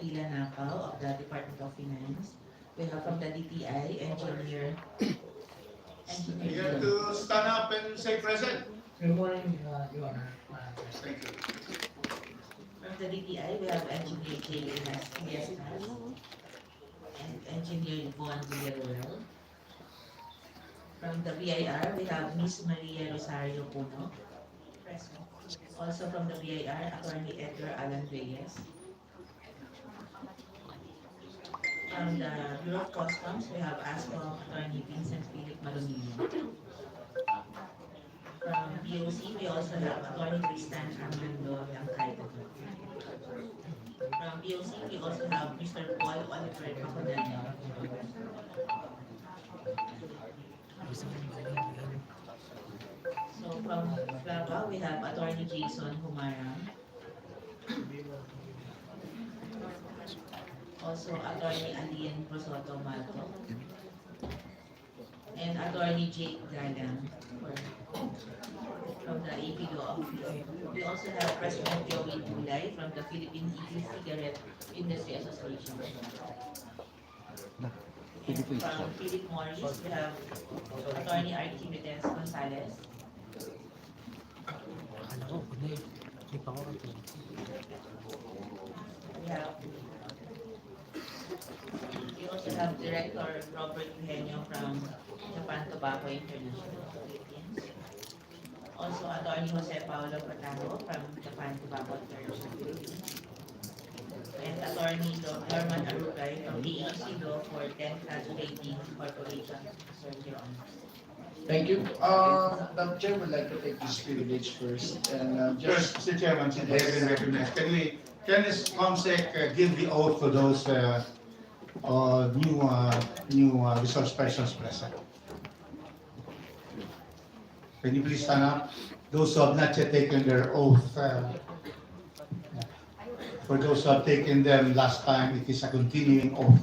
Sheila Nakaw of the Department of Finance. We have from the DTI, Engineer. You have to stand up and say present. Good morning, Your Honor. Thank you. From the DTI, we have Engineer J. Elias and Engineer Yvonne Villaruel. From the BIR, we have Miss Maria Rosario Puno, present. Also from the BIR, Attorney Edgar Alan Reyes. From the Bureau of Customs, we have ASCOM Attorney Vincent Philip Malonillo. From BOC, we also have Attorney Tristan Armando Langkaito. From BOC, we also have Mr. Paul Oliver Macodano. So from Flava, we have Attorney Jason Humarang. Also Attorney Alien Rosoto Malto. And Attorney Jake Galang from the APO office. We also have President Joey Bulay from the Philippine E-Cigarette Industry Association. And from Philip Morris, we have Attorney Archimedes Gonzalez. We also have Director Robert Eugenio from Japan Tobacco International Philippines. Also Attorney Jose Paulo Patango from Japan Tobacco International Philippines. And Attorney Norman Arugay from the AEC Law for 10 Trading Corporation. Sir, Your Honor. Thank you. The chair would like to take this privilege first and First, just Mr. Chairman, since they have been recognized, can this COMSEC give the oath to those new resource persons present? Can you please stand up? Those who have not yet taken their oath, for those who have taken them last time, it is a continuing oath.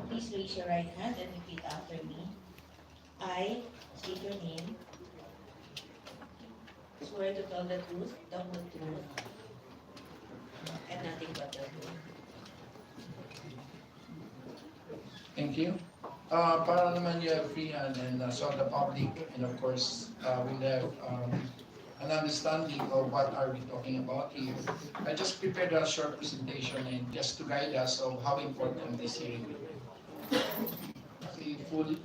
Please raise your right hand and repeat after me. I state your name. Swear to tell the truth, the whole truth, and nothing but the truth. thank you. Para naman you have free hand and so the public and of course will have an understanding of what are we talking about here. I just prepared a short presentation and just to guide us of how important this hearing will be. Okay, full.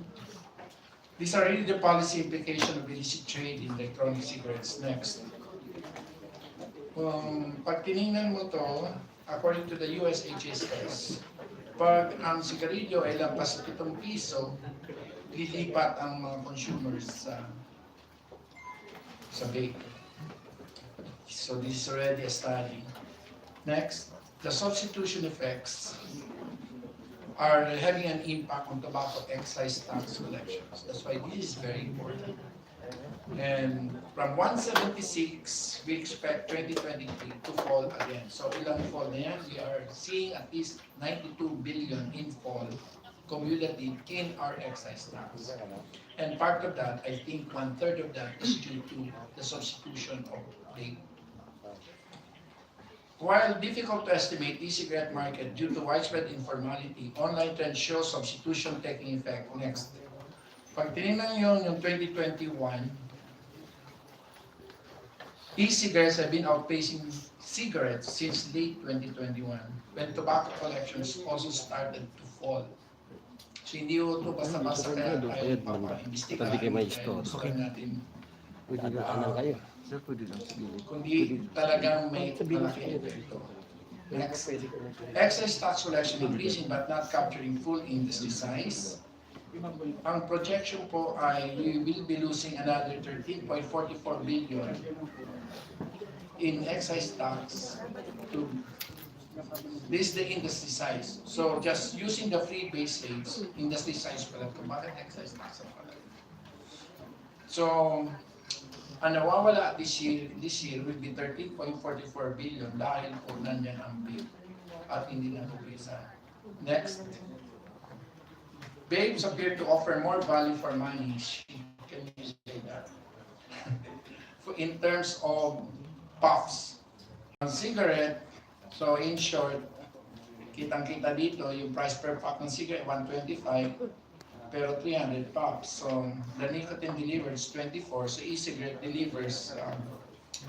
These are really the policy implication of illicit trade in electronic cigarettes. Next. Pag tinignan mo to, according to the US HSS, pag ang sigarilyo ay lampas sa 7 piso, lilipat ang mga consumers sa vape. So this is already a study. Next, the substitution effects are having an impact on tobacco excise tax collections. That's why this is very important. And from 176, we expect 2023 to fall again. So ilang fall na yan? We are seeing at least 92 billion in fall cumulative in our excise tax. And part of that, I think 1/3 of that is due to the substitution of vape. While difficult to estimate e-cigarette market due to widespread informality, online trends show substitution taking effect. Next. Pag tinignan nyo yung 2021, e-cigarettes have been outpacing cigarettes since late 2021 when tobacco collections also started to fall. So hindi ko ito basta-basta kaya tayo papaimbestigahan kaya gusto natin Sir, pwede lang sa gilid. kundi talagang may malaking epekto. Next. Excess tax collection increasing but not capturing full industry size. Ang projection po ay we will be losing another 13.44 billion in excise tax to this is the industry size. So just using the free base rates, industry size pala ito. Bakit excise tax ang pala? So, ang nawawala this year will be 13.44 billion dahil po nandyan ang bill at hindi na upisa. Next. Babes appear to offer more value for money. Can you say that? in terms of puffs. Ang cigarette, so in short, kitang-kita dito, yung price per pack ng cigarette, 125, pero 300 puffs. So, the nicotine delivers 24, so e-cigarette delivers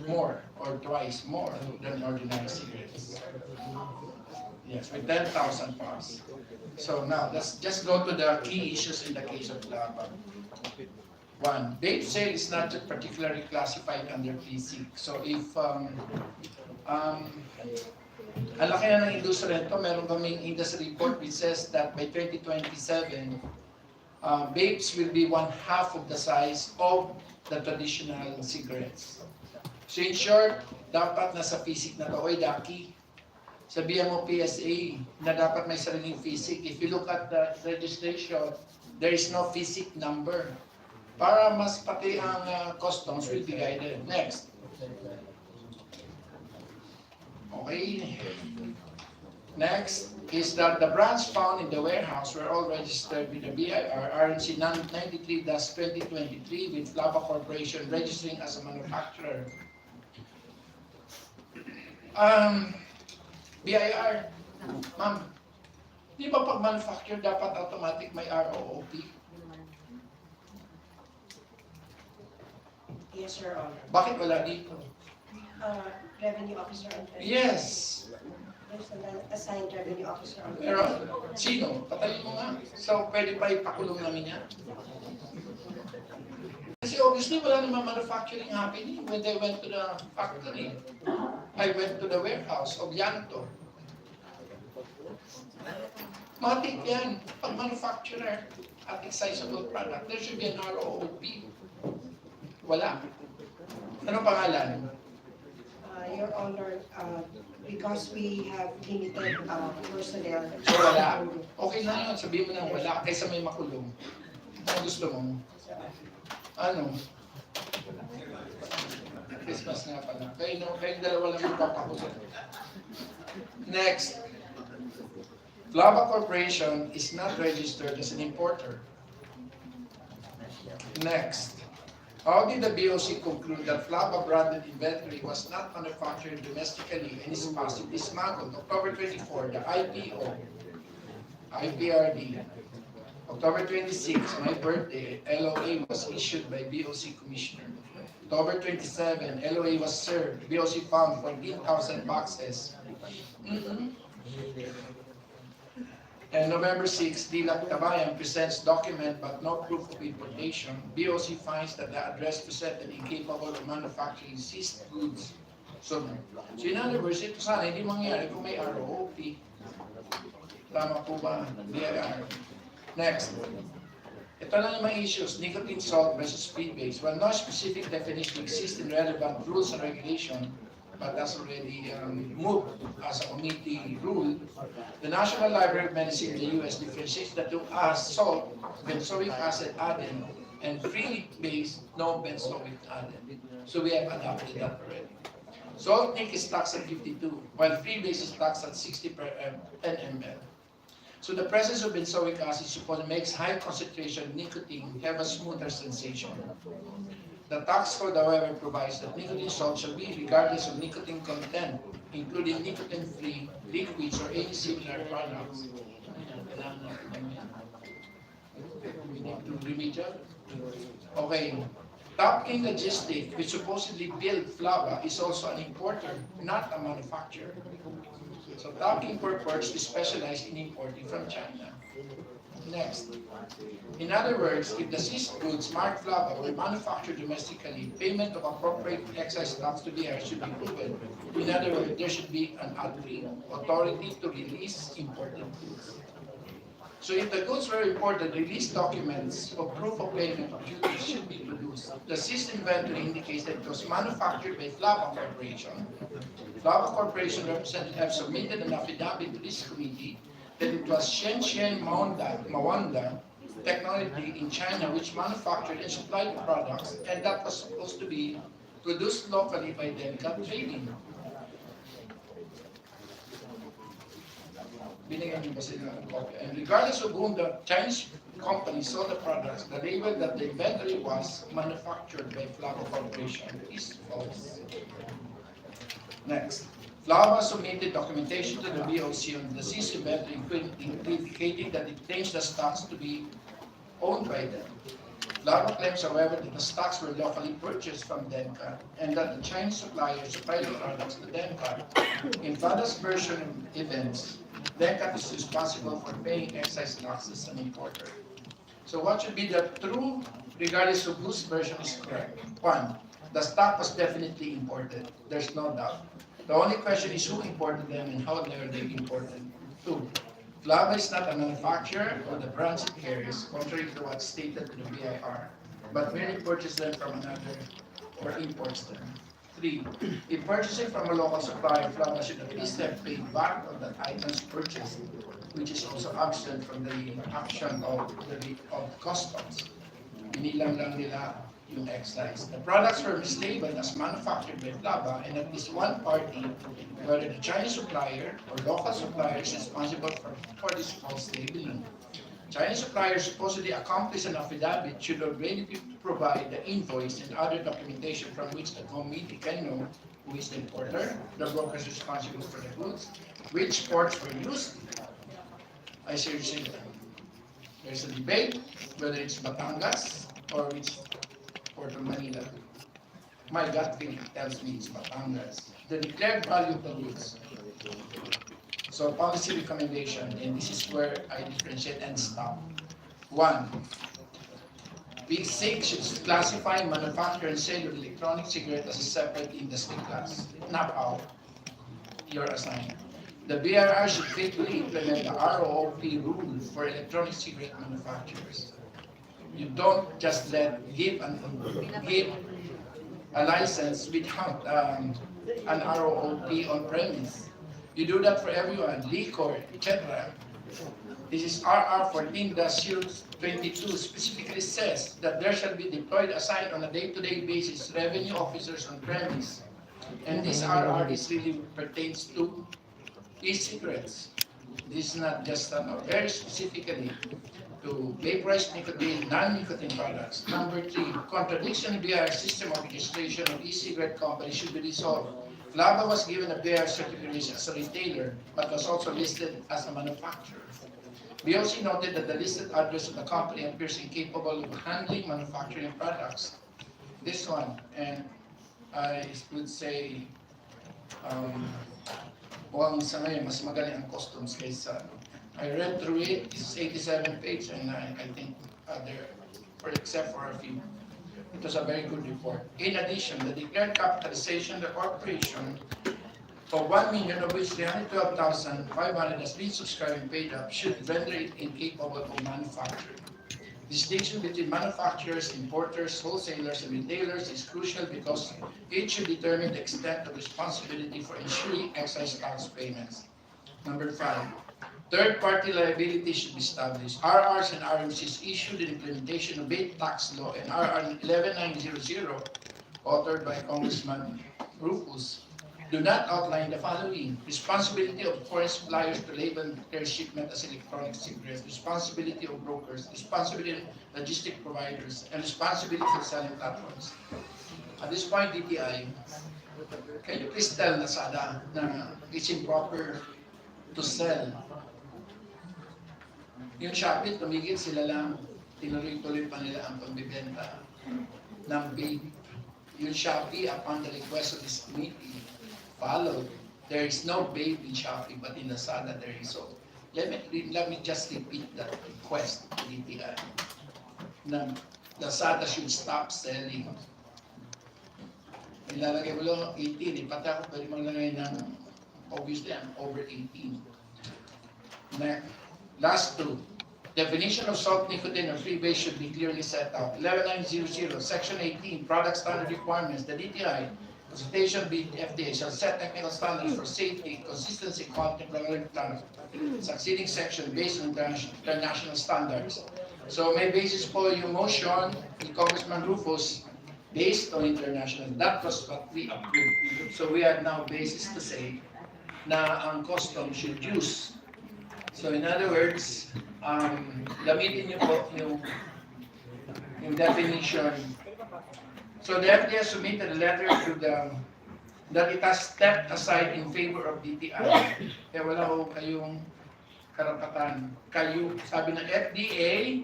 more or twice more than ordinary cigarettes. Yes, with 10,000 puffs. So now, let's just go to the key issues in the case of Laba. One, vape sale is not particularly classified under P6. So if ang laki na ng industriya nito, meron kaming industry report which says that by 2027, vapes will be 1/2 of the size of the traditional cigarettes. So in short, dapat nasa PSIC na to. Oy, Daki, sabihan mo PSA na dapat may sariling PSIC. If you look at the registration, there is no PSIC number. Para mas pati ang customs will be guided. Next. Okay. Next is that the brands found in the warehouse were all registered with the BIR RNC 93-2023 with Flava Corporation registering as a manufacturer. BIR, ma'am, di ba pag manufacturer dapat automatic may ROOP? Yes, Your Honor. Bakit wala dito? Revenue Officer on Federal. Yes. There's an assigned revenue officer on Pero, sino? Patayin mo nga. So, pwede pa ipakulong namin yan? Kasi obviously, wala naman manufacturing happening when they went to the factory. I went to the warehouse of Yanto. Matik yan. Pag manufacturer at excisible product, there should be an ROOP. Wala. Ano pangalan? Your Honor, because we have limited personnel. So wala. Okay na yun. Sabihin mo na wala kaysa may makulong. Ano gusto mo? Ano? Christmas nga pala. Kayong dalawa lang yung papakulong. Next. Flava Corporation is not registered as an importer. Next. How did the BOC conclude that Flava branded inventory was not manufactured domestically and is possibly smuggled? October 24, the IPO, IPRD. October 26, my birthday, LOA was issued by BOC Commissioner. October 27, LOA was served. BOC found 14,000 boxes. And November 6, Dilak Tabayan presents document but no proof of importation. BOC finds that the address presented incapable of manufacturing seized goods. So in other words, ito sana hindi mangyari kung may ROOP. Tama po ba? BIR. Next. Ito lang yung mga issues, nicotine salt versus freebase. Well, no specific definition exists in relevant rules and regulation, but that's already moved as a committee rule. The National Library of Medicine in the U.S. differentiates the two as salt, benzoic acid added, and free-base, no benzoic added. So we have adopted that already. Salt nic is taxed at 52, while free-base is taxed at 60 per 10 ml. So the presence of benzoic acid supposed makes high concentration nicotine have a smoother sensation. The tax code, however, provides that nicotine salt shall be regardless of nicotine content, including nicotine-free liquids or any similar products. We need to remedial. Okay. Top King Logistics, which supposedly built Flava, is also an importer, not a manufacturer. So Top King purports to specialize in importing from China. Next. In other words, if the seized goods marked Flava were manufactured domestically, payment of appropriate excise tax to the air should be proven. In other words, there should be an authority to release imported goods. So if the goods were imported, release documents of proof of payment of duties should be produced. The seized inventory indicates that it was manufactured by Flava Corporation. Flava Corporation representatives have submitted an affidavit to this committee that it was Shenzhen Mawanda Technology in China which manufactured and supplied the products, and that was supposed to be produced locally by Delicat Trading. Binigyan niyo ba sila ng copy? And regardless of whom the Chinese company sold the products, the label that the inventory was manufactured by Flava Corporation is false. Next. Flava submitted documentation to the BOC on the deceased inventory indicating that it claims the stocks to be owned by them. Flava claims, however, that the stocks were locally purchased from Denka and that the Chinese supplier supplied the products to Denka. In Flava's version of events, Denka is responsible for paying excise taxes as an importer. So what should be the true, regardless of whose version is correct? One, the stock was definitely imported. There's no doubt. The only question is who imported them and how they were imported. Two, Flava is not a manufacturer or the brands it carries, contrary to what's stated to the BIR, but merely purchases them from another or imports them. Three, if purchasing from a local supplier, Flava should at least have paid back on that items purchased, which is also absent from the action of customs. Inilang lang nila yung excise. The products were mislabeled as manufactured by Flava, and at least one party, whether the Chinese supplier or local supplier, is responsible for this false labeling. Chinese suppliers supposedly accomplished an affidavit should already provide the invoice and other documentation from which the committee can know who is the importer, the brokers responsible for the goods, which ports were used. I seriously, there's a debate whether it's Batangas or which Port of Manila. My gut feeling tells me it's Batangas. The declared value of the goods. So policy recommendation, and this is where I differentiate and stop. One, B6 should classify manufacture and sale of electronic cigarette as a separate industry class. Not how you're assigned. The BRR should faithfully implement the ROOP rule for electronic cigarette manufacturers. You don't just give a license without an ROOP on premise. You do that for everyone, liquor, etc. This is RR 14-22 specifically says that there shall be deployed assigned on a day-to-day basis revenue officers on premise. And this RR is really pertains to e-cigarettes. This is not just very specifically to vaporized nicotine, non-nicotine products. Number 3, contradiction in BIR system of registration of e-cigarette companies should be resolved. Flava was given a BIR certification as a retailer, but was also listed as a manufacturer. BOC noted that the listed address of the company appears incapable of handling manufacturing products. This one, and I would say, mukhang sa ngayon, mas magaling ang customs kaysa. I read through it, it's 87 pages, and I think except for a few, it was a very good report. In addition, the declared capitalization of the corporation for 1 million, of which 312,500 has been subscribed and paid up, should render it incapable of manufacturing. Distinction between manufacturers, importers, wholesalers, and retailers is crucial because it should determine the extent of responsibility for ensuring excise tax payments. Number 5, third-party liability should be established. RRs and RMCs issued in implementation of bait tax law and RR 11900, authored by Congressman Rufus, do not outline the following: responsibility of foreign suppliers to label their shipment as electronic cigarettes, responsibility of brokers, responsibility of logistic providers, and responsibility for selling platforms. At this point, DTI, can you please tell Lazada na it's improper to sell? Yung Shopee, tumigil sila lang, tinuloy-tuloy pa nila ang pagbibenta ng vape. Yung Shopee, upon the request of this committee, followed. There is no vape in Shopee, but in Lazada there is. So let me just repeat that request to DTI. Na Lazada should stop selling. Ilalagay mo lang 18, pati ako pwede maglagay ng, obviously I'm over 18. Next, last 2. Definition of salt, nicotine, or freebase should be clearly set out. 11900, Section 18, Product Standard Requirements. The DTI, consultation with the FDA, shall set technical standards for safety, consistency, quality, and regulatory succeeding section based on international standards. So may basis po yung motion ni Congressman Rufus based on international. That was what we approved. So we have now basis to say na ang custom should use So in other words, gamitin niyo po yung definition. So the FDA submitted a letter to the that it has stepped aside in favor of DTI. Kaya wala ho kayong karapatan. Kayo, sabi ng FDA,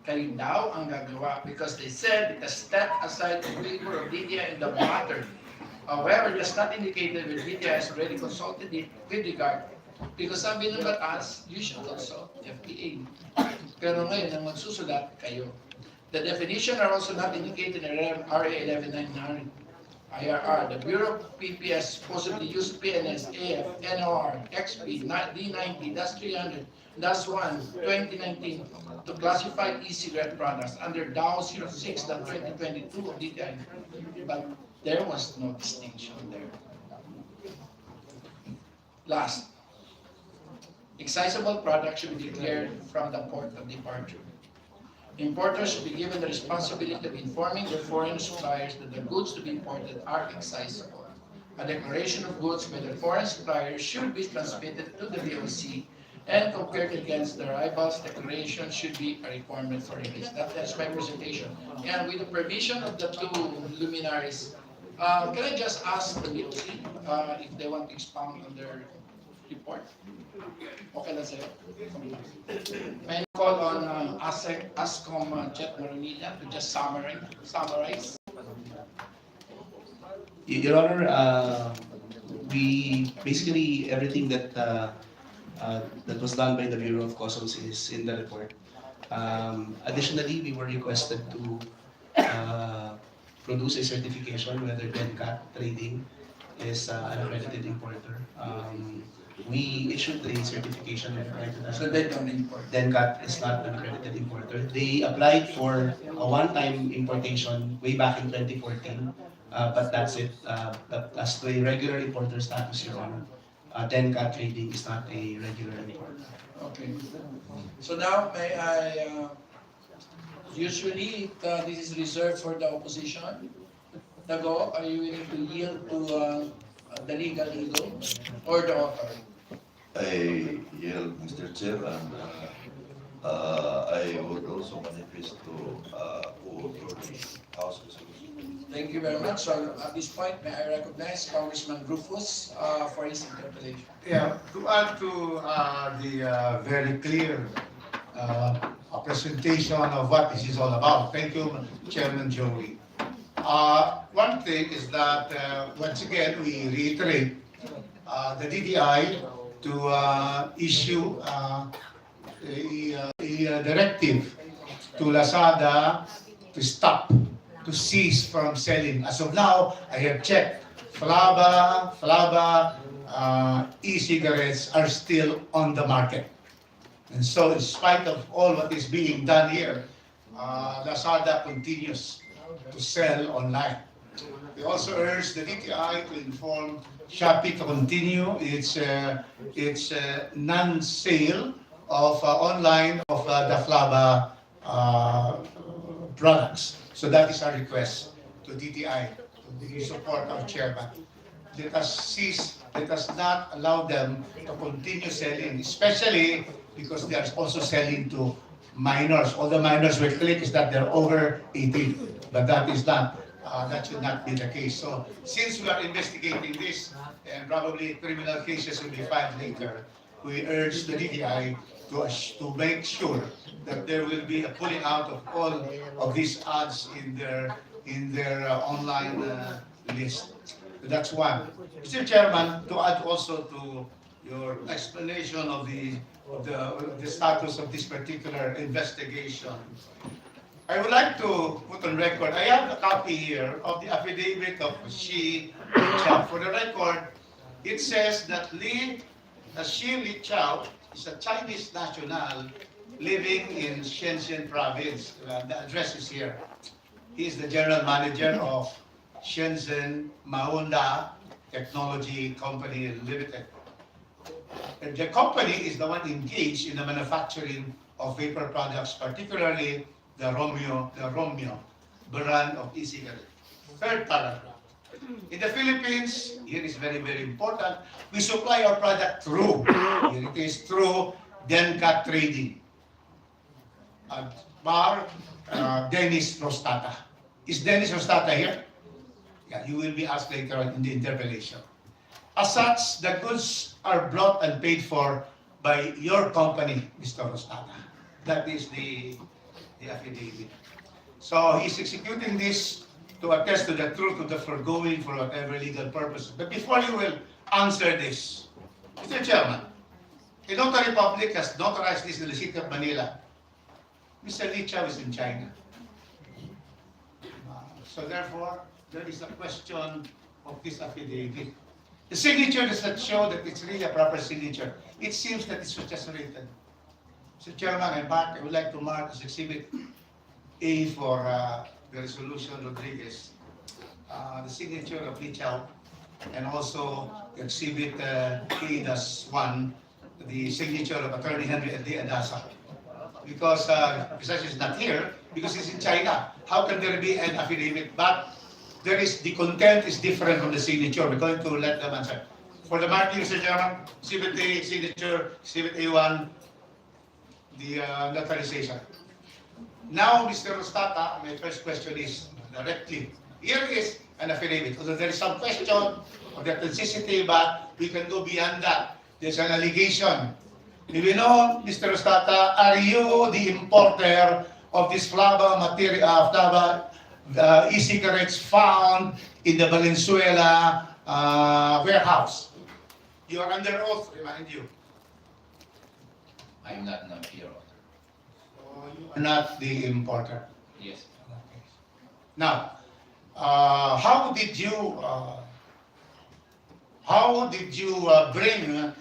kayo daw ang gagawa because they said it has stepped aside in favor of DTI in the matter. However, it does not indicate that DTI has already consulted it with regard. Because sabi ng batas, you should consult the FDA. Pero ngayon, ang magsusulat, kayo. The definition are also not indicated in RA 1199 IRR. The Bureau of PPS possibly used PNS, AF, NOR, XP, D90-300, DAS1, 2019 to classify e-cigarette products under DAO 06-2022 of DTI. But there was no distinction there. Last, excisable products should be declared from the port of departure. Importers should be given the responsibility of informing their foreign suppliers that the goods to be imported are excisable. A declaration of goods by the foreign suppliers should be transmitted to the VOC and compared against the arrival's declaration should be a requirement for release. That's my presentation. And with the permission of the two luminaries, can I just ask the VOC if they want to expound on their report? Okay lang sa'yo? May I call on ASCOM Jet Moronilla to just summarize. Your Honor, we basically everything that that was done by the Bureau of Customs is in the report. Additionally, we were requested to produce a certification whether DENCAT Trading is an accredited importer. We issued a certification right to that. So they don't import. DENCAT is not an accredited importer. They applied for a one-time importation way back in 2014, but that's it. As to a regular importer status, Your Honor, DENCAT Trading is not a regular importer. Okay. So now, may I, usually this is reserved for the opposition. Dago, are you willing to yield to the legal ego or the author? I yield, Mr. Chair, and I would also manifest to the House resolution. Thank you very much. So at this point, may I recognize Congressman Rufus for his interpellation. Yeah, to add to the very clear presentation of what this is all about. Thank you, Chairman Joey. One thing is that, once again, we reiterate the DTI to issue a directive to Lazada to stop, to cease from selling. As of now, I have checked, Flaba e-cigarettes are still on the market. And so in spite of all what is being done here, Lazada continues to sell online. We also urge the DTI to inform Shopee to continue its non-sale of online of the Flaba products. So that is our request to DTI, to the support of Chairman. Let us not allow them to continue selling, especially because they are also selling to minors. All the minors will click is that they're over 18, but that is not. That should not be the case. So since we are investigating this, and probably criminal cases will be filed later, we urge the DTI to make sure that there will be a pulling out of all of these ads in their online list. That's one. Mr. Chairman, to add also to your explanation of the status of this particular investigation, I would like to put on record, I have a copy here of the affidavit of Shi Lichao. For the record, it says that Shi Lichao is a Chinese national living in Shenzhen province. The address is here. He is the general manager of Shenzhen Maunda Technology Company Limited. And the company is the one engaged in the manufacturing of vapor products, particularly the Romeo brand of e-cigarette. Third paragraph. In the Philippines, here is very, very important, we supply our product through, here it is, through Dencat Trading. Bar, Dennis Rostata. Is Dennis Rostata here? Yeah, you will be asked later on in the interpellation. As such, the goods are brought and paid for by your company, Mr. Rostata. That is the affidavit. So he's executing this to attest to the truth of the foregoing for whatever legal purpose. But before you will answer this, Mr. Chairman, the Notary Public has notarized this in the city of Manila. Mr. Li Chao is in China. So therefore, there is a question of this affidavit. The signature does not show that it's really a proper signature. It seems that it's just written. Mr. Chairman, I would like to mark as Exhibit A for the resolution Rodriguez, the signature of Li Chao, and also Exhibit A-1, the signature of Attorney Henry D. Adasa. Because Precisely is not here, because he's in China. How can there be an affidavit? But the content is different from the signature. We're going to let them answer. For the marking, Mr. Chairman, Exhibit A, signature, Exhibit A1, the notarization. Now, Mr. Rostata, my first question is directly. Here is an affidavit. Although there is some question of the authenticity, but we can go beyond that. There's an allegation. Do we know, Mr. Rostata, are you the importer of this flava material, e-cigarettes found in the Valenzuela warehouse? You are under oath, remind you. I'm not Your Honor. You are not the importer. Yes. Now, how did you bring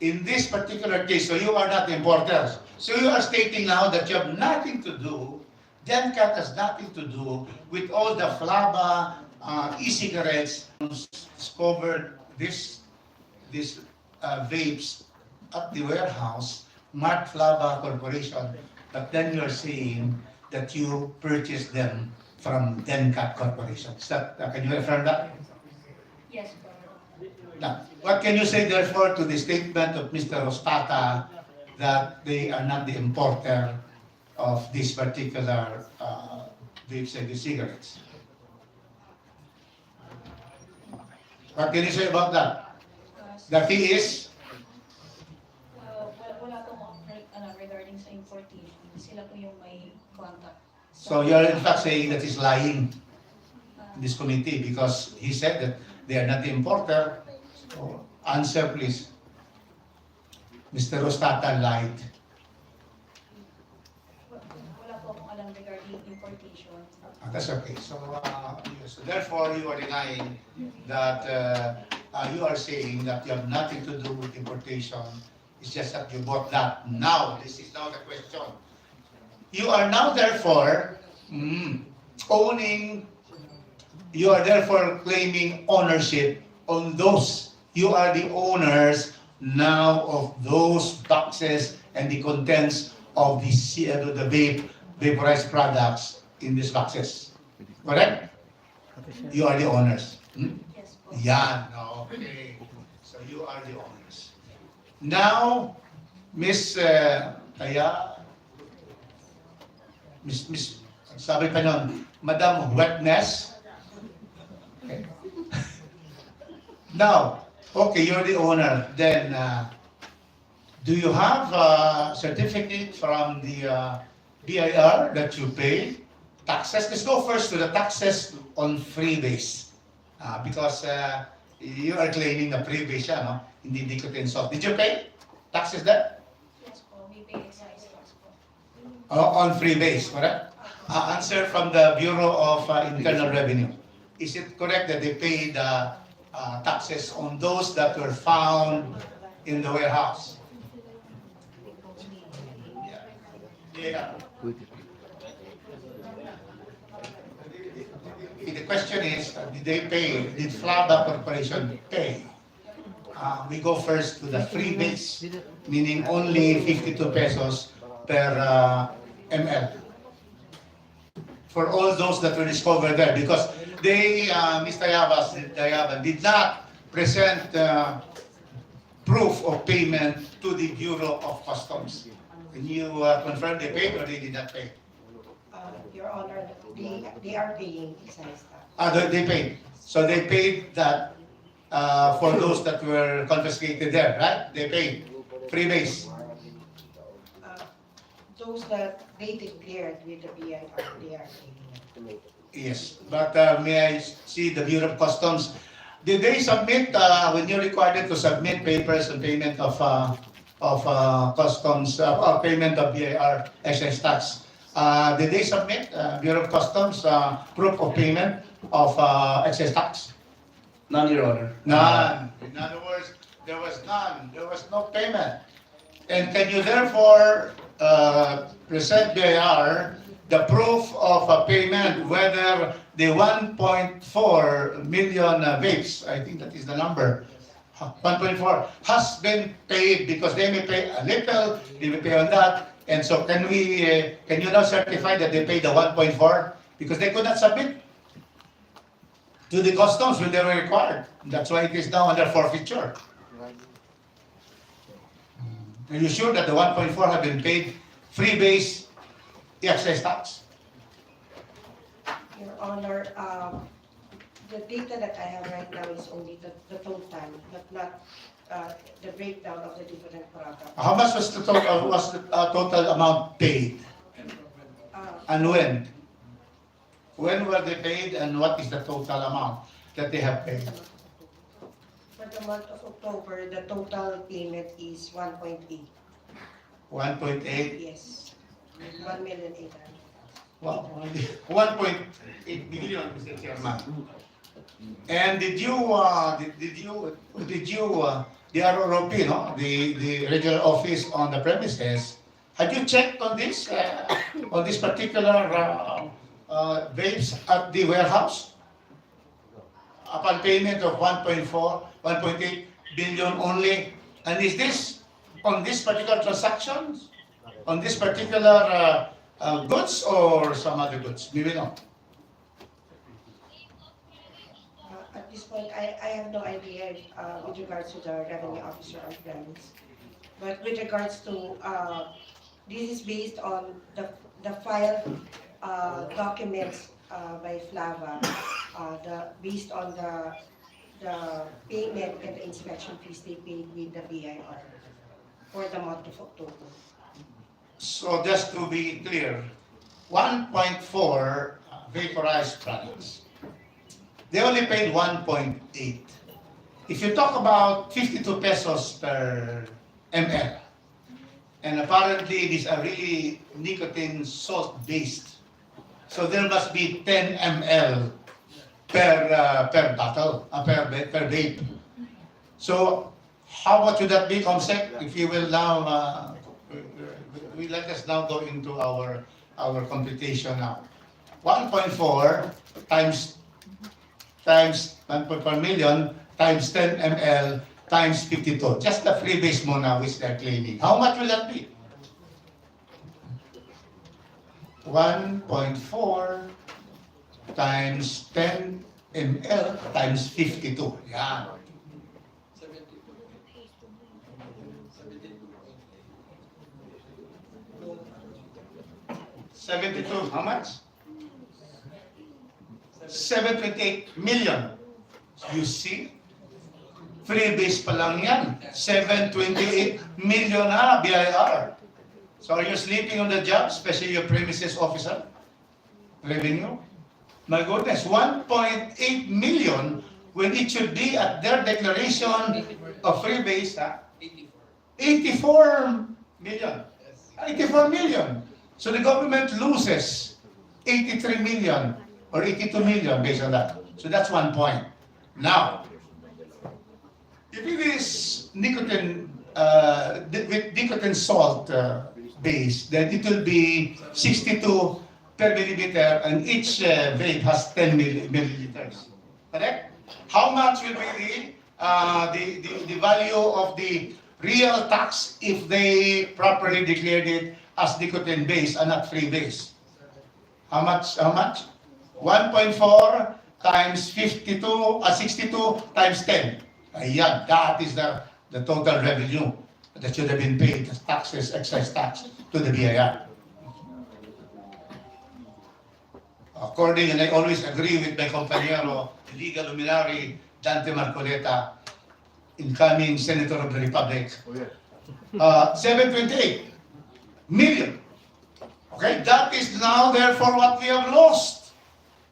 in this particular case? So you are not importers. So you are stating now that you have nothing to do. Dencat has nothing to do with all the flava e-cigarettes discovered these vapes at the warehouse, marked Flava Corporation. But then you're saying that you purchased them from Dencat Corporation. Is that, can you affirm that? Yes, Now, what can you say therefore to the statement of Mr. Rostata that they are not the importer of this particular vapes and cigarettes? What can you say about that? That he is? Wala po regarding sa importation. Sila po yung may contact. So you're in fact saying that he's lying in this committee because he said that they are not the importer. So answer please. Mr. Rostata lied. Wala po akong alam regarding importation. That's okay. So therefore you are denying that you are saying that you have nothing to do with importation. It's just that you bought that. Now, this is now the question. You are now therefore you are therefore claiming ownership on those. You are the owners now of those boxes and the contents of the vaporized products in these boxes. Correct? You are the owners. Yes po. Yeah, okay. So you are the owners. Now, Miss sabi pa nun, Madam Wetness. Okay. Now, okay, you're the owner. Then, do you have a certificate from the BIR that you pay taxes? Let's go first to the taxes on freebase. Because you are claiming the freebase siya, no? Hindi nicotine salt. Did you pay taxes there? Yes po. We pay excise tax po. On freebase, correct? Answer from the Bureau of Internal Revenue. Is it correct that they pay the taxes on those that were found in the warehouse? Yeah. The question is, did they pay? Did Flava Corporation pay? We go first to the freebase, meaning only 52 pesos per ml. For all those that were discovered there, because they, Mr. Yaban did not present proof of payment to the Bureau of Customs. Can you confirm they paid or they did not pay? Your Honor, they are paying excise tax. They paid. So they paid that for those that were confiscated there, right? They paid. Free base. Those that they declared with the BIR, they are paying. Yes, but may I see the Bureau of Customs? Did they submit, when you required them to submit papers and payment of customs, payment of BIR excise tax, did they submit, Bureau of Customs, proof of payment of excise tax? None, Your Honor. None. In other words, there was none. There was no payment. And can you therefore present BIR the proof of a payment, whether the 1.4 million vapes, I think that is the number, 1.4, has been paid, because they may pay a little, they may pay on that. And so can you now certify that they paid the 1.4? Because they could not submit to the customs when they were required. That's why it is now under forfeiture. Are you sure that the 1.4 have been paid free base excise tax? Your Honor, the data that I have right now is only the total, but not the breakdown of the different products. How much was the total amount paid? And when? When were they paid, and what is the total amount that they have paid? For the month of October, the total payment is 1.8. 1.8? Yes, 1,800,000. Wow, 1.8 million, Mr. Chairman. And did you, the RROP, no, the regional office on the premises, had you checked on this particular vapes at the warehouse? Upon payment of 1.4, 1.8 billion only, and is this on this particular transaction, on this particular goods, or some other goods? We will know. At this point, I have no idea with regards to the revenue officer on premise. But with regards to, this is based on the file documents by Flava, based on the payment and the inspection fees they paid with the BIR for the month of October. So just to be clear, 1.4 vaporized products. They only paid 1.8. If you talk about 52 pesos per ml, and apparently these are really nicotine salt based, so there must be 10 ml per bottle, per vape. So how much would that be, Comsec? If you will now, let us now go into our computation now. 1.4 times 1.4 million times 10 ml times 52. Just the freebase muna which they're claiming. How much will that be? 1.4 times 10 ml times 52. Yeah. 72. How much? 728 million. You see? Freebase pa lang yan. 728 million na BIR. So are you sleeping on the job, especially your premises officer? Revenue? My goodness, 1.8 million when it should be at their declaration of freebase, 84 million. 84 million. So the government loses 83 million or 82 million based on that. So that's one point. Now, if it is nicotine, with nicotine salt base, then it will be 62 per milliliter, and each vape has 10 milliliters. Correct? How much will be the value of the real tax if they properly declared it as nicotine base and not free base? How much? 1.4 times 52, 62 times 10. Ayan, that is the the total revenue that should have been paid as taxes, excise tax to the BIR. According, and I always agree with my compañero, legal luminary Dante Marcoleta, incoming Senator of the Republic, 728 million. Okay, that is now therefore what we have lost.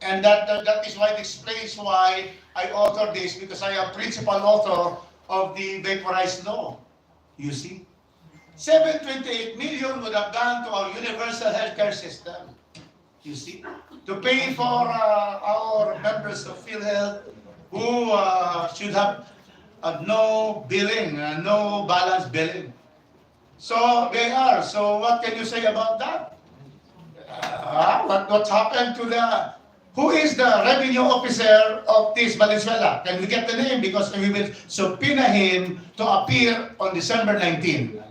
And that is why it explains why I authored this, because I am principal author of the vaporized law. You see? 728 million would have gone to our universal healthcare system. You see? To pay for our members of PhilHealth who should have no billing, no balance billing. So they are. So what can you say about that? What happened to the... Who is the revenue officer of this Valenzuela? Can we get the name? Because we will subpoena him to appear on December 19.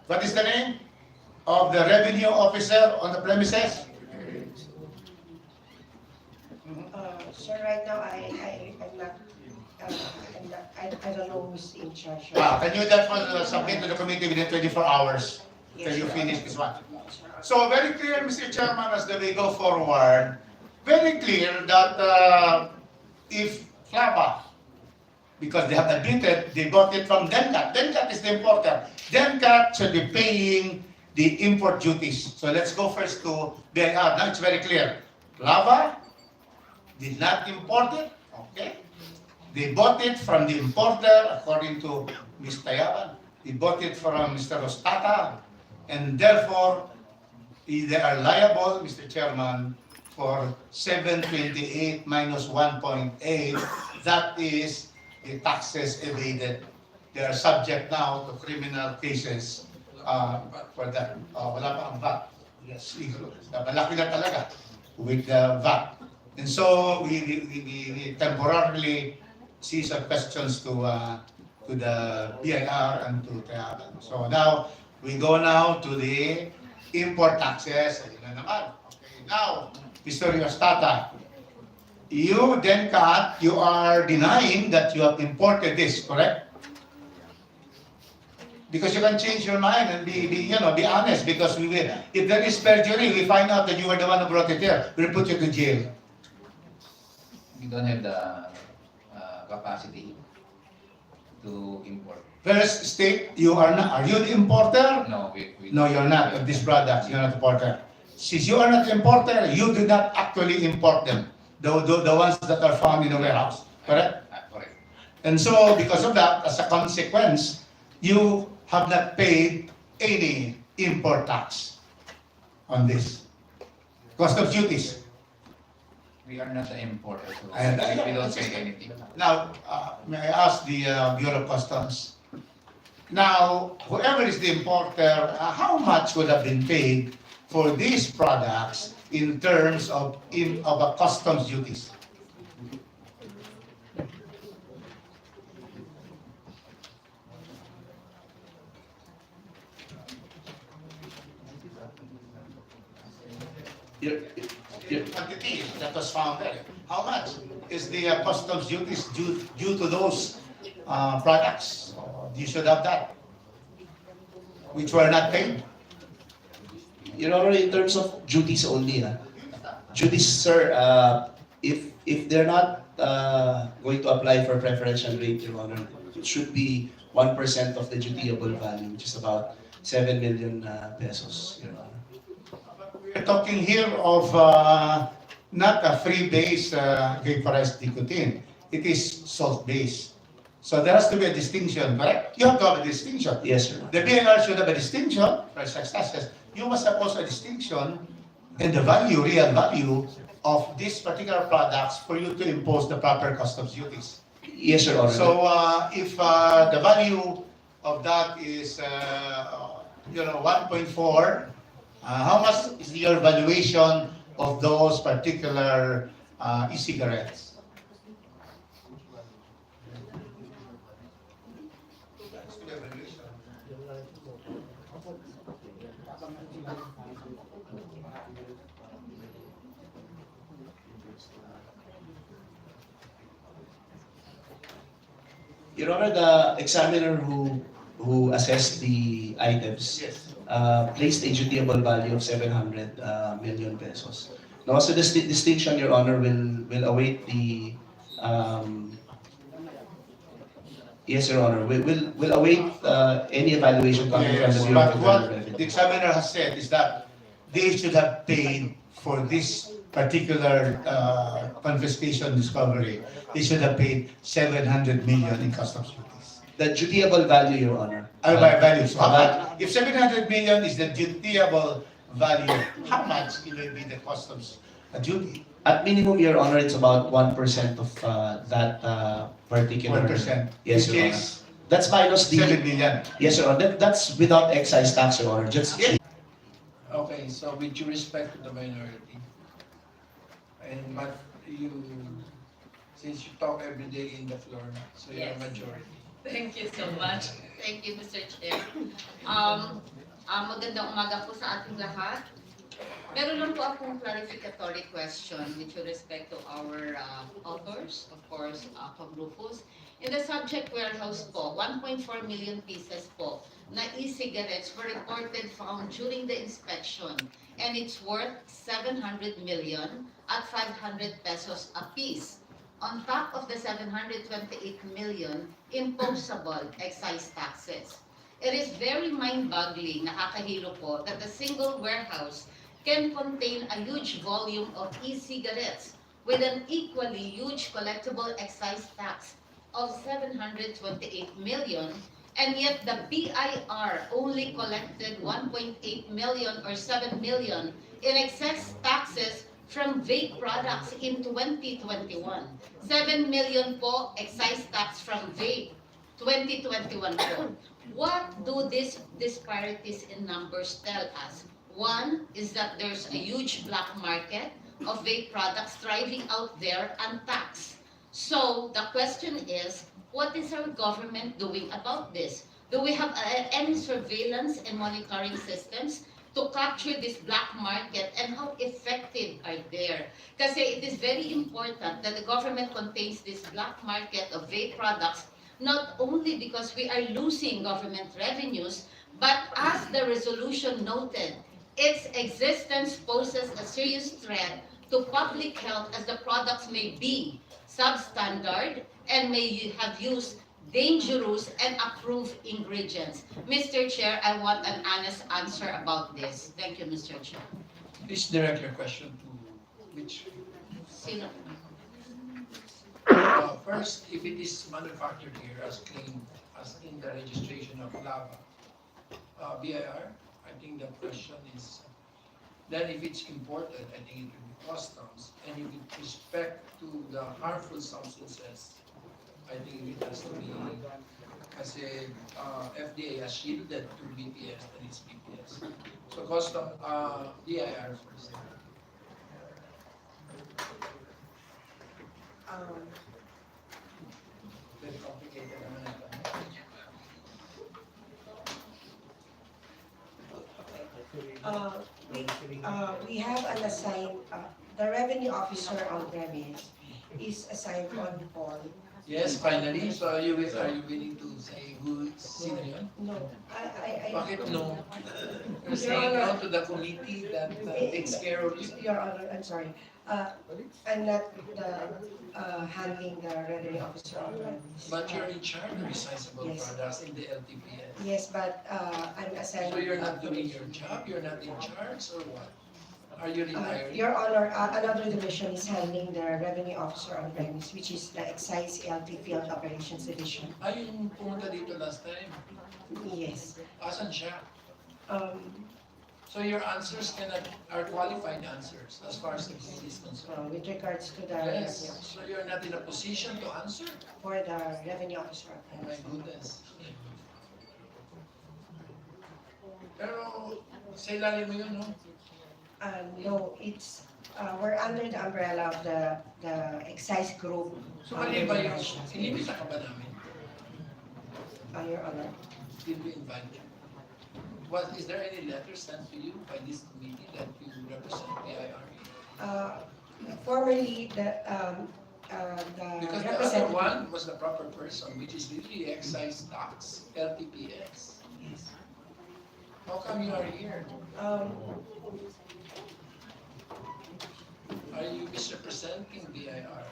What is the name of the revenue officer on the premises? Sir, right now, I'm not, I don't know who's in charge. Can you therefore submit to the committee within 24 hours till you finish this one? So very clear, Mr. Chairman, as we go forward, very clear that if Flava, because they have admitted they bought it from Dencat. Dencat is the importer. Dencat should be paying the import duties. So let's go first to BIR. Now it's very clear. Flava did not import it. Okay. They bought it from the importer, according to Ms. Tayaban. They bought it from Mr. Rostata, and therefore they are liable, Mr. Chairman, for 728 minus 1.8. That is the taxes evaded. They are subject now to criminal cases for that. Wala pa ang VAT. Yes, malaki na talaga with the VAT. And so we temporarily see some questions to the BIR and to Tayaban. So now we go now to the import taxes. Ayun na naman. Okay, now, Mr. Yostata, you then you are denying that you have imported this, correct? Because you can change your mind and be honest. Because if there is perjury, we find out that you were the one who brought it here. We'll put you to jail. We don't have the capacity to import. First, state you are not. Are you the importer? No, No, you're not of this product. You're not the importer. Since you are not the importer, you do not actually import them. The ones that are found in the warehouse. Correct? Correct. And so, because of that, as a consequence, you have not paid any import tax on this. Cost of duties. We are not the importer, so And, we don't pay anything. Now, may I ask the Bureau of Customs? Now, whoever is the importer, how much would have been paid for these products in terms of customs duties? Quantity that was found there. How much is the customs duties due to those products? You should have that, which were not paid. Your Honor, in terms of duties only, duties, sir, if they're not going to apply for preferential rate, Your Honor, it should be 1% of the dutiable value, which is about 7 million pesos, Your Honor. We're talking here of not a free-base vaporized nicotine. It is salt-based. So there has to be a distinction, correct? You have to have a distinction. Yes, sir. The BNR should have a distinction for such taxes. You must have also a distinction in the value, real value of these particular products for you to impose the proper customs duties. Yes, Your Honor. So if the value of that is 1.4, how much is your valuation of those particular e-cigarettes? Your Honor, the examiner who assessed the items Yes. placed a dutiable value of 700 million pesos. Now, so this distinction, Your Honor, will await the yes, Your Honor, will await any evaluation coming from the Yes, Bureau of but Internal what Revenue. the examiner has said is that they should have paid for this particular confiscation discovery. They should have paid 700 million in customs duties. The dutiable value, Your Honor. By value. So how But- much? If 700 million is the dutiable value, how much will be the customs duty? At minimum, Your Honor, it's about 1% of that particular. 1%. Yes, Which Your Honor. is That's minus the. 7 million. Yes, Your Honor. That's without excise tax, Your Honor. Just. Yes. Okay, so with due respect to the minority, but you, since you talk every day in the floor, so you're a Yes. majority. Thank you so much. Thank you, Mr. Chair. Magandang umaga po sa ating lahat. Meron lang po akong clarificatory question with respect to our authors, of course, Rufus. In the subject warehouse po, 1.4 million pieces po na e-cigarettes were reported found during the inspection, and it's worth 700 million at 500 pesos a piece. On top of the 728 million imposable excise taxes. It is very mind-boggling, nakakahilo po, that a single warehouse can contain a huge volume of e-cigarettes with an equally huge collectible excise tax of 728 million, and yet the BIR only collected 1.8 million or 7 million in excess taxes from vape products in 2021. 7 million po excise tax from vape, 2021 po. What do these disparities in numbers tell us? One is that there's a huge black market of vape products thriving out there untaxed. So the question is, what is our government doing about this? Do we have any surveillance and monitoring systems to capture this black market, and how effective are they? Kasi it is very important that the government contains this black market of vape products, not only because we are losing government revenues, but as the resolution noted, its existence poses a serious threat to public health as the products may be substandard and may have used dangerous and approved ingredients. Mr. Chair, I want an honest answer about this. Thank you, Mr. Chair. Please direct your question to which, Sino? first, if it is manufactured here as claimed, as in the registration of LAVA, BIR, I think the question is, then if it's imported, I think it will be customs, and if with respect to the harmful substances, I think it has to be, kasi FDA has shielded to BPS, and it's BPS. So custom, BIR first. Very complicated naman ito. We have an assigned, the revenue officer on premise is assigned on call. Yes, finally. So are you willing to say who, sino yun? No, Bakit no? You're saying no to the committee that takes care of you? Your Honor, I'm sorry. I'm not handling the revenue officer on premise. But you're in charge of resizable Yes. products in the LTPS. Yes, but I'm assigned. So you're not doing your job? You're not in charge or what? Are you retired? Your Honor, another division is handling the revenue officer on premise, which is the Excise LT Field Operations Division. Ay, yung pumunta dito last time. Yes. Asan siya? Um, So your answers are qualified answers as far as the committee is concerned. with regards to the Yes, revenue officer, so you're not in a position to answer? for the revenue officer on Oh my premise. goodness. Pero sa ilalim mo yun, no? No, it's, we're under the umbrella of the excise group. So mali ba yun? Inimita ka ba namin? Your Honor. Did we invite you? Is there any letter sent to you by this committee that you represent the IRA? Formerly, Because the other one was the proper person, which is really excise tax, LTPS. Yes. How come you are here? Are you misrepresenting BIR?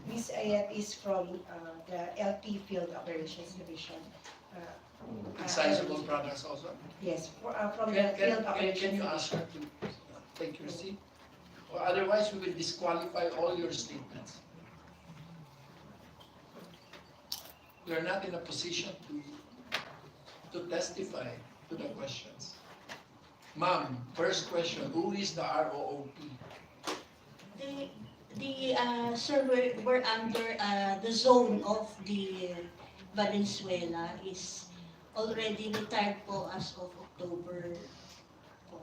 Miss Ayat is from the LP Field Operations Division. Sizable products also? Yes, from the Field Can Operations you ask her Division. to take your seat? Or otherwise, we will disqualify all your statements. You are not in a position to testify to the questions. Ma'am, first question, who is the ROOP? Sir, we're under the zone of the Valenzuela is already retired po as of October.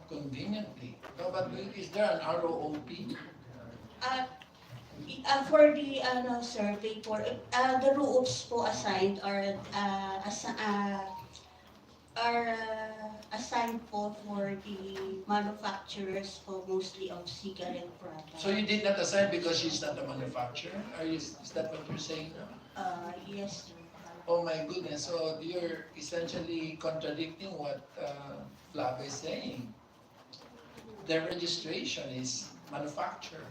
Conveniently. No, but is there an ROOP? For the survey for the rules po assigned are assigned po for the manufacturers po mostly of cigarette products. So you did not assign because she's not a manufacturer? Is that what you're saying now? Yes, sir. Oh my goodness, so you're essentially contradicting what Flava is saying. Their registration is manufacturer.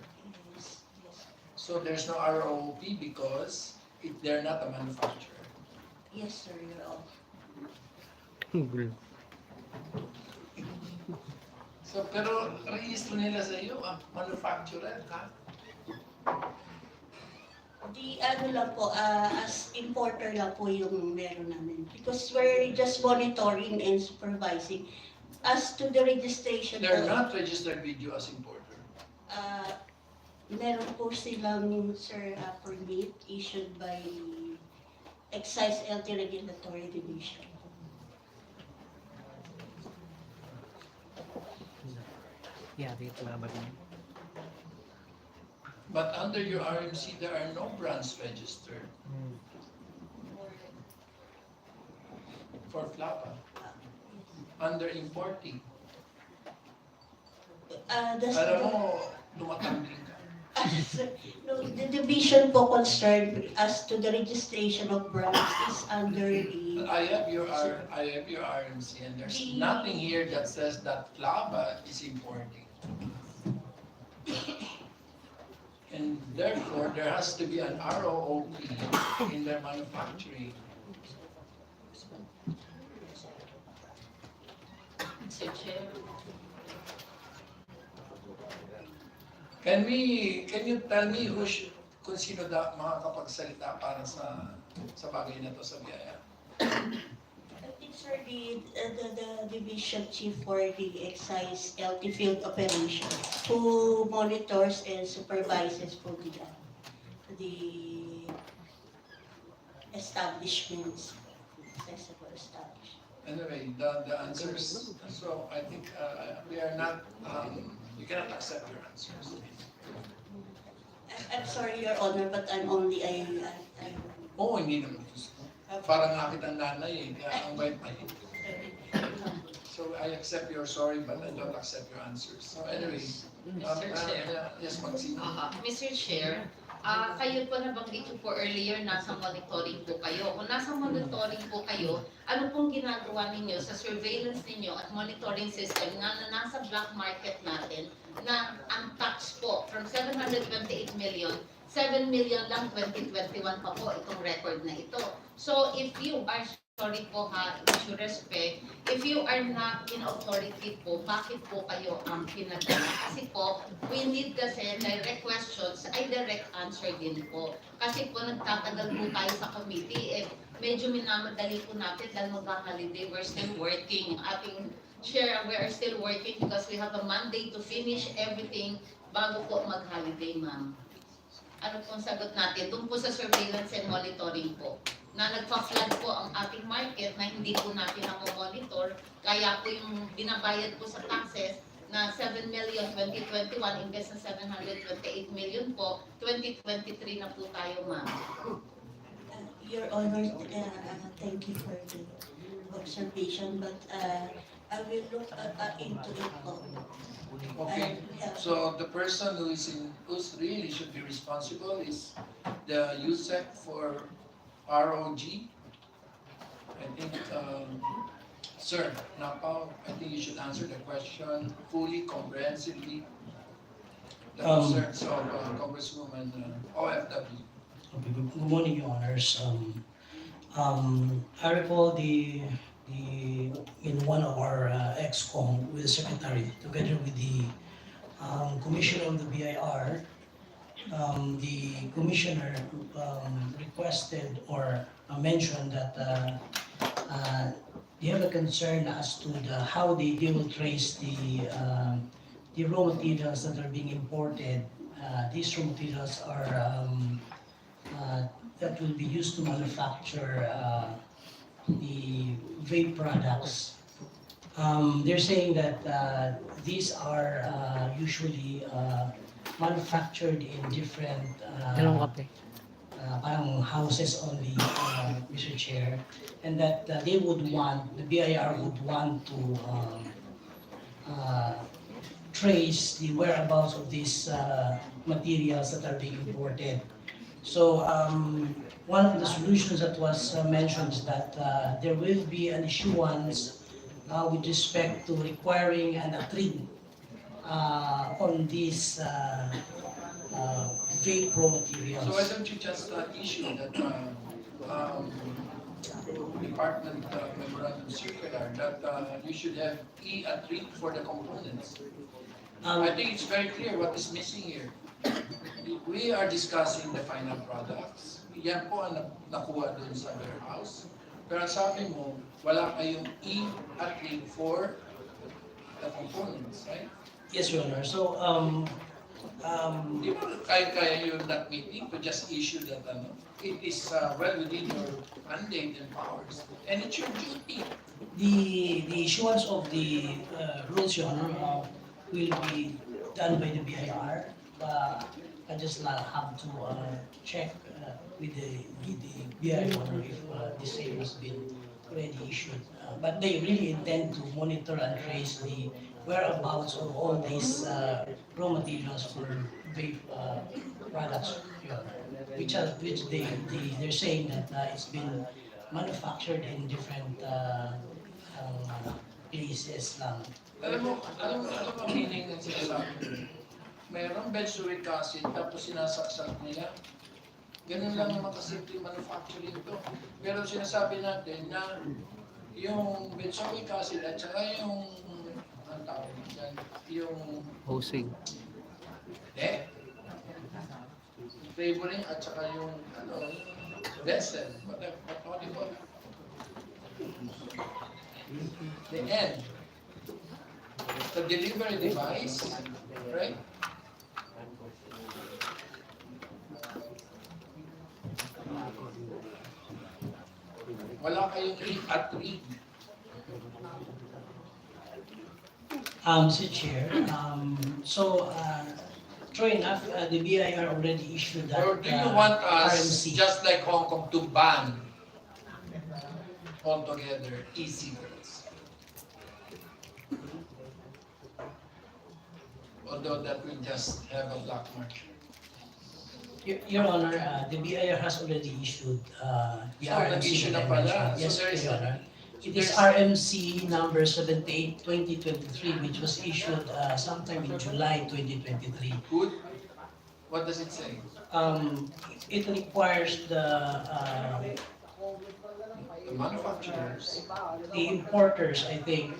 Yes, yes. So there's no ROP because they're not a manufacturer. Yes, sir, you're all. So pero rehistro nila sa iyo, manufacturer ka? The lang po, as importer lang po yung meron namin. Because we're just monitoring and supervising. As to the registration They're po, not registered with you as importer. meron po silang, sir, permit issued by Excise LT Regulatory Division. Yeah, dito na ba din? But under your RMC, there are no brands registered for Flava. Under importing. Alam mo, tumatambling ka. No, the division po concerned as to the registration of brands is under the... I have your RMC and there's nothing here that says that Flava is importing. And therefore, there has to be an ROOP in their manufacturing. Mr. Chair. Can you tell me kung sino makakapagsalita para sa bagay na to sa biyaya? I think, sir, the division chief for the excise LT field operation who monitors and supervises for the establishments, accessible establishments. Anyway, the answers, so I think we are not, you cannot accept your answers. I'm sorry, Your Honor, but I'm only Oo, hindi naman. Parang nakita ng nanay eh, kaya ang bait pa eh. So I accept your sorry, but I don't accept your answers. So anyway, yes, Maxine. Mr. Chair, kayo po nabanggit niyo po earlier, nasa monitoring po kayo. Kung nasa monitoring po kayo, ano pong ginagawa ninyo sa surveillance ninyo at monitoring system na nasa black market natin na ang tax po from 728 million, 7 million lang 2021 pa po itong record na ito. So if you are, sorry po ha, with due respect, if you are not in authority po, bakit po kayo ang pinadala? Kasi po, we need kasi direct questions ay direct answer din po. Kasi po nagtatagal po tayo sa committee, medyo minamadali po natin dahil mag-holiday, we're still working. Ating chair, we are still working because we have a mandate to finish everything bago po mag-holiday, ma'am. Ano pong sagot natin? Doon po sa surveillance and monitoring po. Na nagpa-flood po ang ating market na hindi po natin monitor, kaya po yung binabayad po sa taxes na 7 million 2021 imbes na 728 million po, 2023 na po tayo, ma'am. Your Honor, thank you for the observation, but I will look into it po. Okay, so the person who's really should be responsible is the USEC for ROG. I think, sir, Napao, I think you should answer the question fully, comprehensively. The concerns of Congresswoman OFW. Okay, good morning, Your Honors. I recall in one of our ex-com with the secretary, together with the commissioner of the BIR, the commissioner requested or mentioned that they have a concern as to how they will trace the raw materials that are being imported. These raw materials are that will be used to manufacture the vape products. They're saying that these are usually manufactured in different Dalawang kape. parang houses only, Mr. Chair, and that they would want, the BIR would want to trace the whereabouts of these materials that are being imported. So one of the solutions that was mentioned is that there will be an issuance with respect to requiring an atrig on these vape raw materials. So why don't you just issue that department memorandum circular that you should have a treat for the components? I think it's very clear what is missing here. We are discussing the final products. Yan po ang nakuha dun sa warehouse. Pero sabi mo, wala kayong e-atling for the components, right? Yes, Your Honor. So, Di ba kaya yung that meeting to just issue that it is well within your mandate and powers, and it's your duty. the issuance of the rules, Your Honor, will be done by the BIR. I just have to check with the BIR if the same has been already issued. But they really intend to monitor and trace the whereabouts of all these raw materials for vape products, Your Honor, which they're saying that it's been manufactured in different places lang. Alam mo ang meaning ng sinasabi? Mayroong benzoic acid tapos sinasaksak nila. Ganun lang naman kasimple manufacturing to. Pero sinasabi natin na yung benzoic acid at saka yung ang tawag dyan, yung Hosing. flavoring at saka yung vessel, what do you call it? The end. The delivery device, right? Wala kayong at-read. Mr. Chair, true enough, the BIR already issued that Or do you want us, RMC. just like Hong Kong, to ban altogether e-cigarettes? Although that will just have a black market. Your Honor, the BIR has already issued the So, RMC. nag-issue that I na pala. mentioned. So, Yes, there is Your a- Honor. It is RMC number 78/2023, which was issued sometime in July 2023. Good. What does it say? It requires the manufacturers, the importers, I think,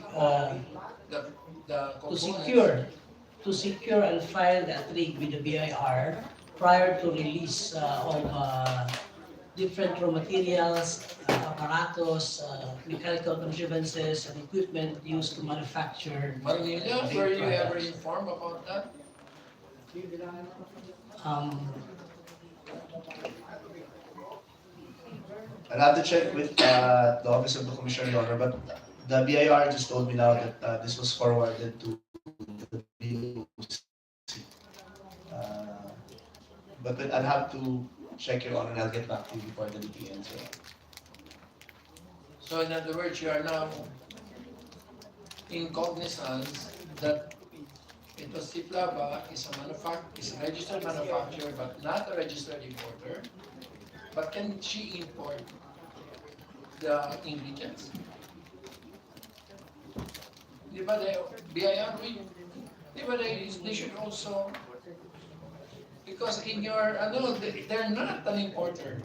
the to components. secure and file the atrig with the BIR prior to release of different raw materials, apparatus, mechanical contrivances, and equipment used to manufacture Manila, vape were you ever products. informed about that? I'll have to check with the Office of the Commissioner, Your Honor, but the BIR just told me now that this was forwarded to the BOC. But I'll have to check, Your Honor, and I'll get back to you before the meeting ends. So in other words, you are now in cognizance that ito si Flava is a registered manufacturer but not a registered importer. But can she import the ingredients? Di ba BIR, di ba they should also, because in your, they're not an importer.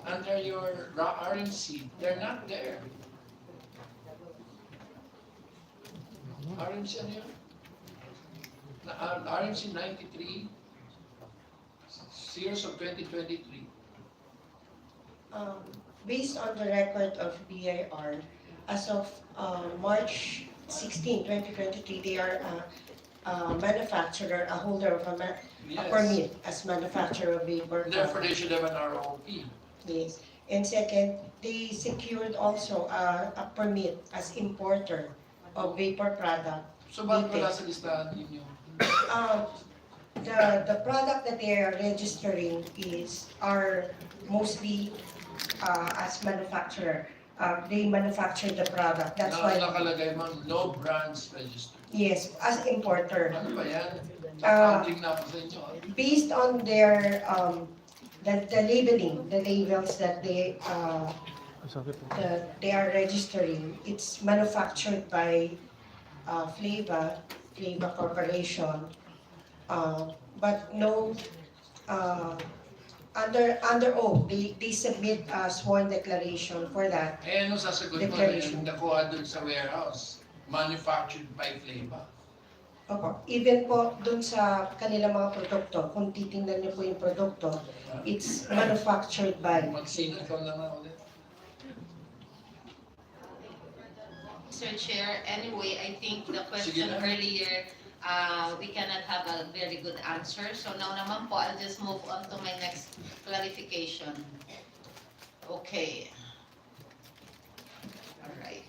Under your RMC, they're not there. RMC ano yun? RMC 93, series of 2023. Based on the record of BIR, as of March 16, 2023, they are a manufacturer, a holder of a permit as manufacturer of vapor. Therefore, they should have an ROP. Yes. And second, they secured also a permit as importer of vapor product. So bakit wala sa listahan ninyo? The product that they are registering are mostly as manufacturer. They manufacture the product. That's why. Nakalagay mo, no brands registered. Yes, as importer. Ano ba yan? Accounting na ako sa inyo. Based on their the labeling, the labels that they are registering, it's manufactured by Flava Corporation, but no under oath. They submit a sworn declaration for that. Eh, ano sasagot mo na yung nakuha doon sa warehouse? Manufactured by Flava. Opo. Even po dun sa kanilang mga produkto, kung titingnan niyo po yung produkto, it's manufactured by. Magsingin ka lang na ulit. Mr. Chair, anyway, I think the question earlier, we cannot have a very good answer. So now naman po, I'll just move on to my next clarification. Okay. All right.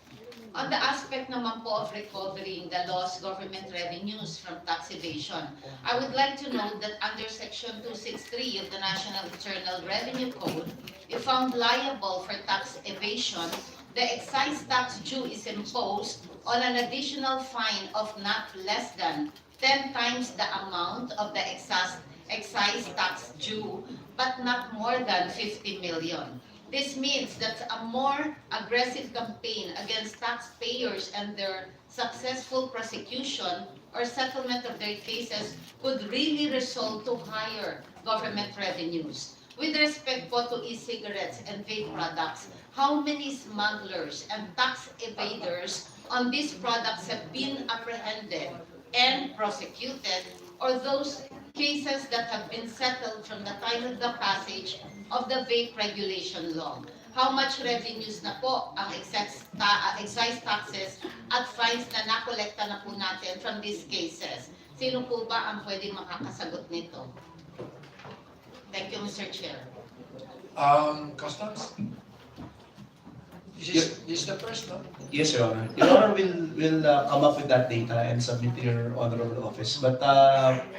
On the aspect naman po of recovering the lost government revenues from tax evasion, I would like to note that under Section 263 of the National Internal Revenue Code, if found liable for tax evasion, the excise tax due is imposed on an additional fine of not less than 10 times the amount of the excise tax due, but not more than 50 million. This means that a more aggressive campaign against taxpayers and their successful prosecution or settlement of their cases could really result to higher government revenues. With respect po to e-cigarettes and vape products, how many smugglers and tax evaders on these products have been apprehended and prosecuted, or those cases that have been settled from the time of the passage of the vape regulation law? How much revenues na po ang excise taxes at fines na nakolekta na po natin from these cases? Sino po ba ang pwede makakasagot nito? Thank you, Mr. Chair. Customs? This is the first, no? Yes, Your Honor. Your Honor will come up with that data and submit to your honorable office. But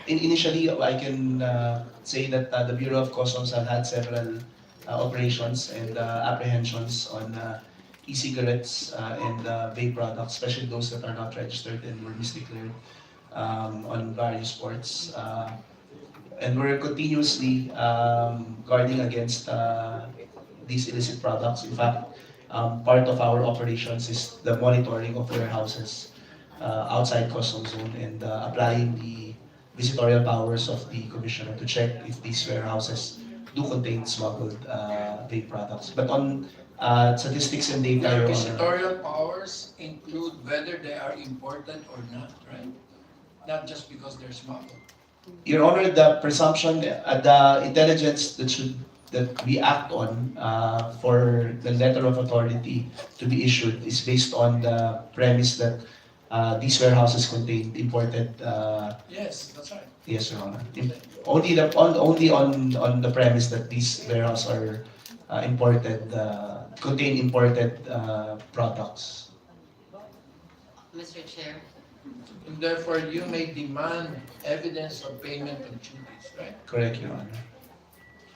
initially, I can say that the Bureau of Customs have had several operations and apprehensions on e-cigarettes and vape products, especially those that are not registered and were misdeclared on various ports. And we're continuously guarding against these illicit products. In fact, part of our operations is the monitoring of warehouses outside customs zone and applying the visitorial powers of the commissioner to check if these warehouses do contain smuggled vape products. But on statistics and data, Their Your Honor, visitorial powers include whether they are important or not, right? Not just because they're smuggled. Your Honor, the presumption, the intelligence that we act on for the letter of authority to be issued is based on the premise that these warehouses contain imported. Yes, that's right. Yes, Your Honor. Only on the premise that these warehouses are contain imported products. Mr. Chair. And therefore, you may demand evidence of payment of duties, right? Correct, Your Honor.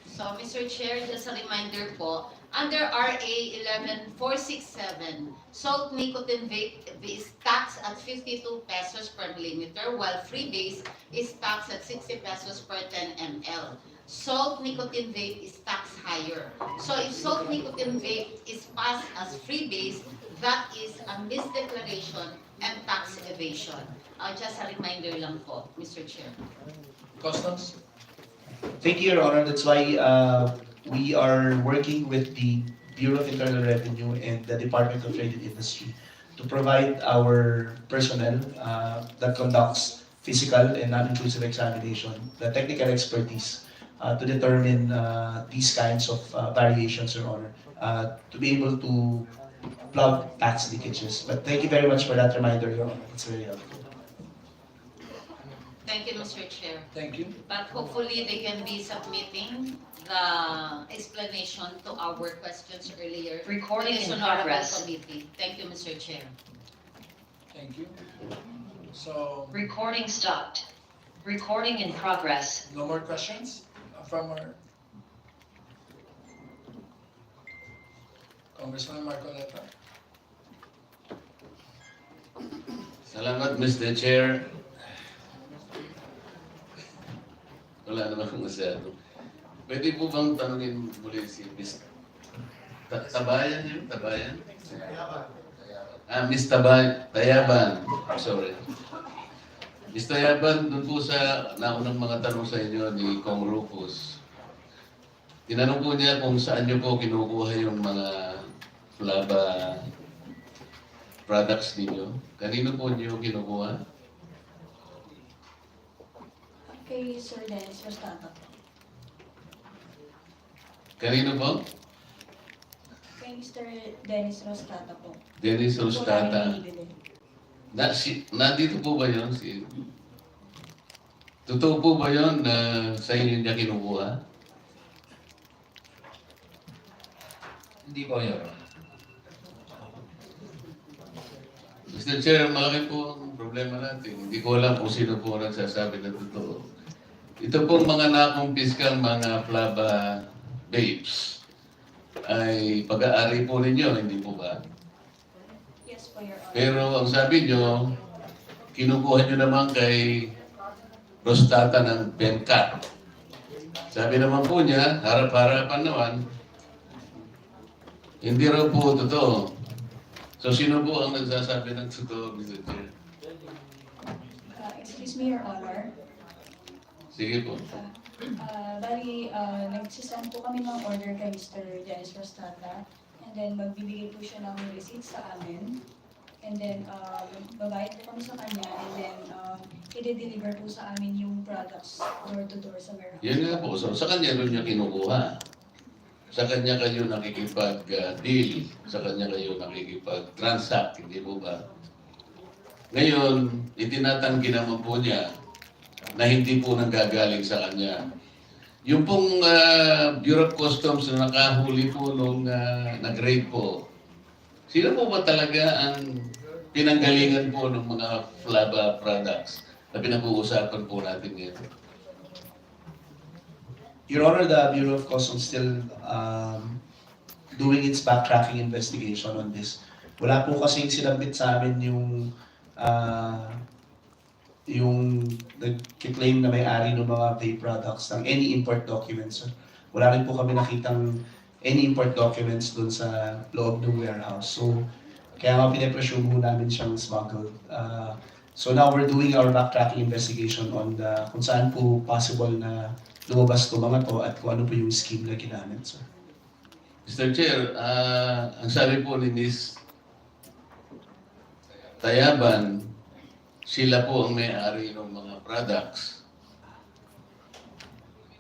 So, Mr. Chair, just a reminder po, Under RA 11467, salt nicotine vape is taxed at 52 pesos per millimeter, while freebase is taxed at 60 pesos per 10 ml. Salt nicotine vape is taxed higher. So if salt nicotine vape is passed as freebase, that is a misdeclaration and tax evasion. Just a reminder lang po, Mr. Chair. Customs? Thank you, Your Honor. That's why we are working with the Bureau of Internal Revenue and the Department of Trade and Industry to provide our personnel that conducts physical and non-intrusive examination, the technical expertise to determine these kinds of variations, Your Honor, to be able to plug tax leakages. But thank you very much for that reminder, Your Honor. It's very helpful. Thank you, Mr. Chair. Thank you. But hopefully they can be submitting the explanation to our questions earlier. Recording Yes, in Honorable progress. Committee. Thank you, Mr. Chair. Thank you. So, Recording stopped. Recording in progress. no more questions from our Congressman Marcoleta? Salamat, Mr. Chair. Wala naman akong masyado. Pwede po bang tanungin muli si Miss Tabayan yun? Tabayan? Miss Tayaban. Sorry. Miss Tayaban, dun po sa naunang mga tanong sa inyo ni Kong Rufus, tinanong po niya kung saan niyo po kinukuha yung mga flaba products ninyo. Kanino po niyo kinukuha? Kay Sir Dennis Rostata po. Kanino po? Kay Mr. Dennis Rostata po. Dennis Rostata. Po namin binibili. Nandito po ba yun? Totoo po ba yun na sa inyo niya kinukuha? Hindi po, Your Honor. Mr. Chair, malaki po ang problema natin. Hindi ko alam kung sino po nagsasabi na totoo. Ito pong mga nakumpiskang mga flaba babes ay pag-aari po ninyo, hindi po ba? Yes po, Your Honor. Pero ang sabi nyo, kinukuha nyo naman kay Rostata ng Bencat. Sabi naman po niya, harap-harapan naman, hindi raw po totoo. So sino po ang nagsasabi ng totoo, Mr. Chair? Excuse me, Your Honor. Sige po. Bali, nagsisend po kami ng order kay Mr. Dennis Rostata. And then, magbibigay po siya ng receipt sa amin. And then, babayad po kami sa kanya. And then, i-deliver po sa amin yung products door-to-door sa warehouse. Yan nga po. So, sa kanya rin niya kinukuha. Sa kanya kayo nakikipag-deal. Sa kanya kayo nakikipag-transact. Hindi po ba? Ngayon, itinatanggi naman po niya na hindi po nanggagaling sa kanya. Yung pong Bureau of Customs na nakahuli po nung nag-raid po, sino po ba talaga ang pinanggalingan po ng mga flaba products na pinag-uusapan po natin ngayon? Your Honor, the Bureau of Customs still doing its backtracking investigation on this. Wala po kasing sinabit sa amin yung nag-claim na may-ari ng mga vape products ng any import documents. Wala rin po kami nakitang any import documents doon sa loob ng warehouse. So, kaya nga pinapresume po namin siyang smuggled. So now we're doing our backtracking investigation on kung saan po possible na lumabas to mga to at kung ano po yung scheme na ginamit, sir. Mr. Chair, ang sabi po ni Ms. Tayaban, sila po ang may-ari ng mga products.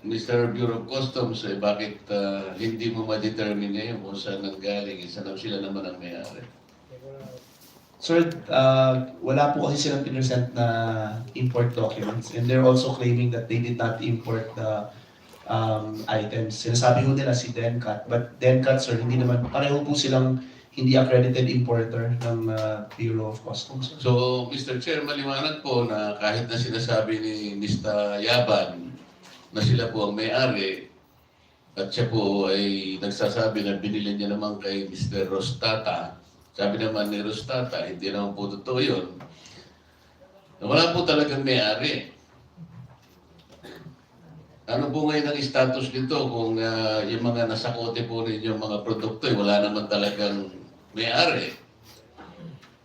Mr. Bureau of Customs, bakit hindi mo ma-determine ngayon kung saan nanggaling, sila naman ang may-ari? Sir, wala po kasi silang pinresent na import documents and they're also claiming that they did not import the items. Sinasabi ko nila si Dencat, but Dencat, sir, hindi naman, pareho po silang hindi accredited importer ng Bureau of Customs. So, Mr. Chair, maliwanag po na kahit na sinasabi ni Mr. Yaban na sila po ang may-ari, At siya po ay nagsasabi na binili niya naman kay Mr. Rostata. Sabi naman ni Rostata, hindi naman po totoo yun. Wala po talagang may-ari. Ano po ngayon ang status nito kung yung mga nasakote po ninyo mga produkto ay wala naman talagang may-ari?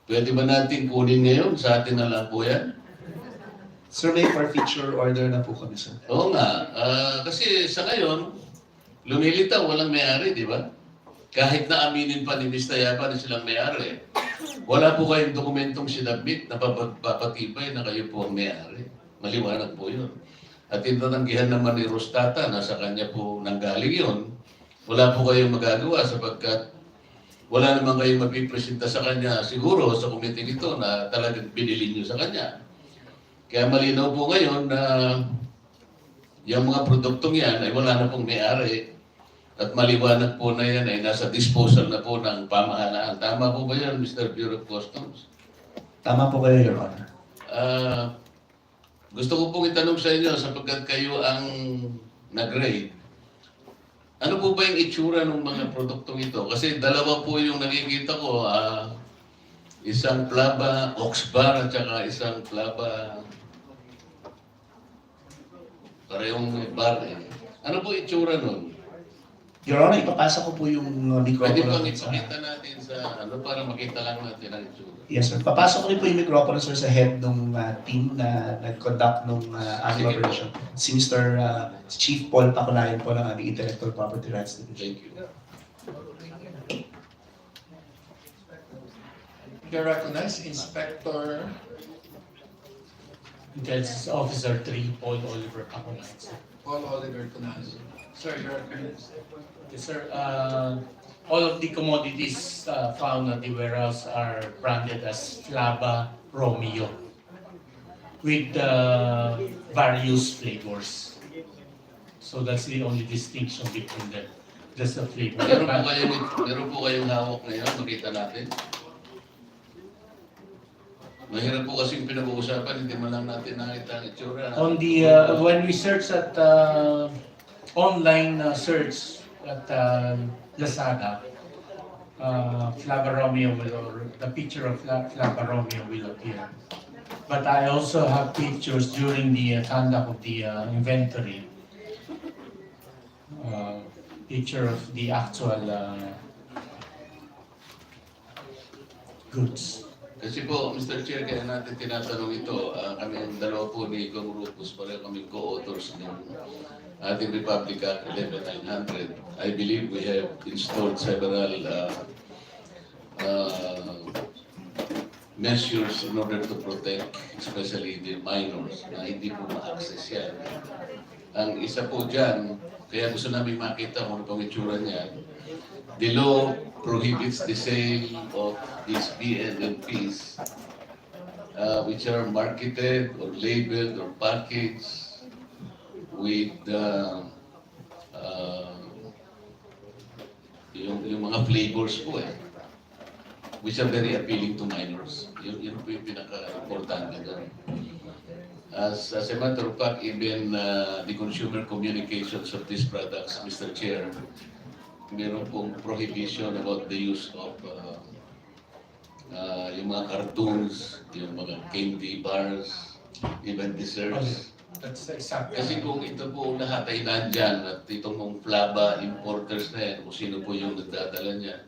Pwede ba natin kunin ngayon? Sa atin na lang po yan? Sir, may forfeiture order na po kami, sir. Oo nga. Kasi sa ngayon, lumilitaw, walang may-ari, di ba? Kahit na aminin pa ni Mr. Yaba na silang may-ari, wala po kayong dokumentong sinabit na papatibay na kayo po ang may-ari. Maliwanag po yun. At tinatanggihan naman ni Rostata na sa kanya po nanggaling yun, wala po kayong magagawa sapagkat wala naman kayong mapipresenta sa kanya siguro sa komite nito na talagang binili nyo sa kanya. Kaya malinaw po ngayon na yung mga produktong yan ay wala na pong may-ari at maliwanag po na yan ay nasa disposal na po ng pamahalaan. Tama po ba yan, Mr. Bureau of Customs? Tama po kayo, Your Honor. Gusto ko pong itanong sa inyo sapagkat kayo ang nag-rate. Ano po ba yung itsura ng mga produktong ito? Kasi dalawa po yung nakikita ko. Isang Plaba Oxbar at saka isang Plaba parehong bar eh. Ano po itsura nun? Your Honor, ipapasa ko po yung Pwede microphone. bang ipakita natin sa ano para makita lang natin ang itsura? Yes, sir. Papasok ko rin po yung microphone, sir, sa head ng team na nag-conduct ng aming operation. Si Mr. Chief Paul Paculayan po ng aming Intellectual Property Rights Division. Thank you. You recognize Inspector Intelligence Officer 3, Paul Oliver Paculayan. Paul Oliver Tunas. Sir, you recognize. Yes, sir. All of the commodities found at the warehouse are branded as Flava Romeo with various flavors. So that's the only distinction between them. Just the flavor. Meron po kayong hawak ngayon, makita natin. Mahirap po kasing pinag-uusapan, hindi man lang natin nakita ang itsura. On the when we search at online search at Lazada, Flava Romeo or the picture of Flava Romeo will appear. But I also have pictures during the conduct of the inventory. Picture of the actual goods. Kasi po, Mr. Chair, kaya natin tinatanong ito, kami ang dalawa po ni Kong Rufus, pareho kami co-authors ng ating Republic Act 11900. I believe we have installed several measures in order to protect especially the minors na hindi po ma-access yan. Ang isa po dyan, kaya gusto namin makita kung ano pang itsura niya, the law prohibits the sale of these BNMPs which are marketed or labeled or packaged with yung mga flavors po which are very appealing to minors. Yun po yung pinaka-importante doon. As a matter of fact, even the consumer communications of these products, Mr. Chair, meron pong prohibition about the use of yung mga cartoons, yung mga candy bars, even desserts. That's exactly. Kasi kung ito po lahat ay nandyan at itong mga Flava importers na yan, kung sino po yung nagdadala niya,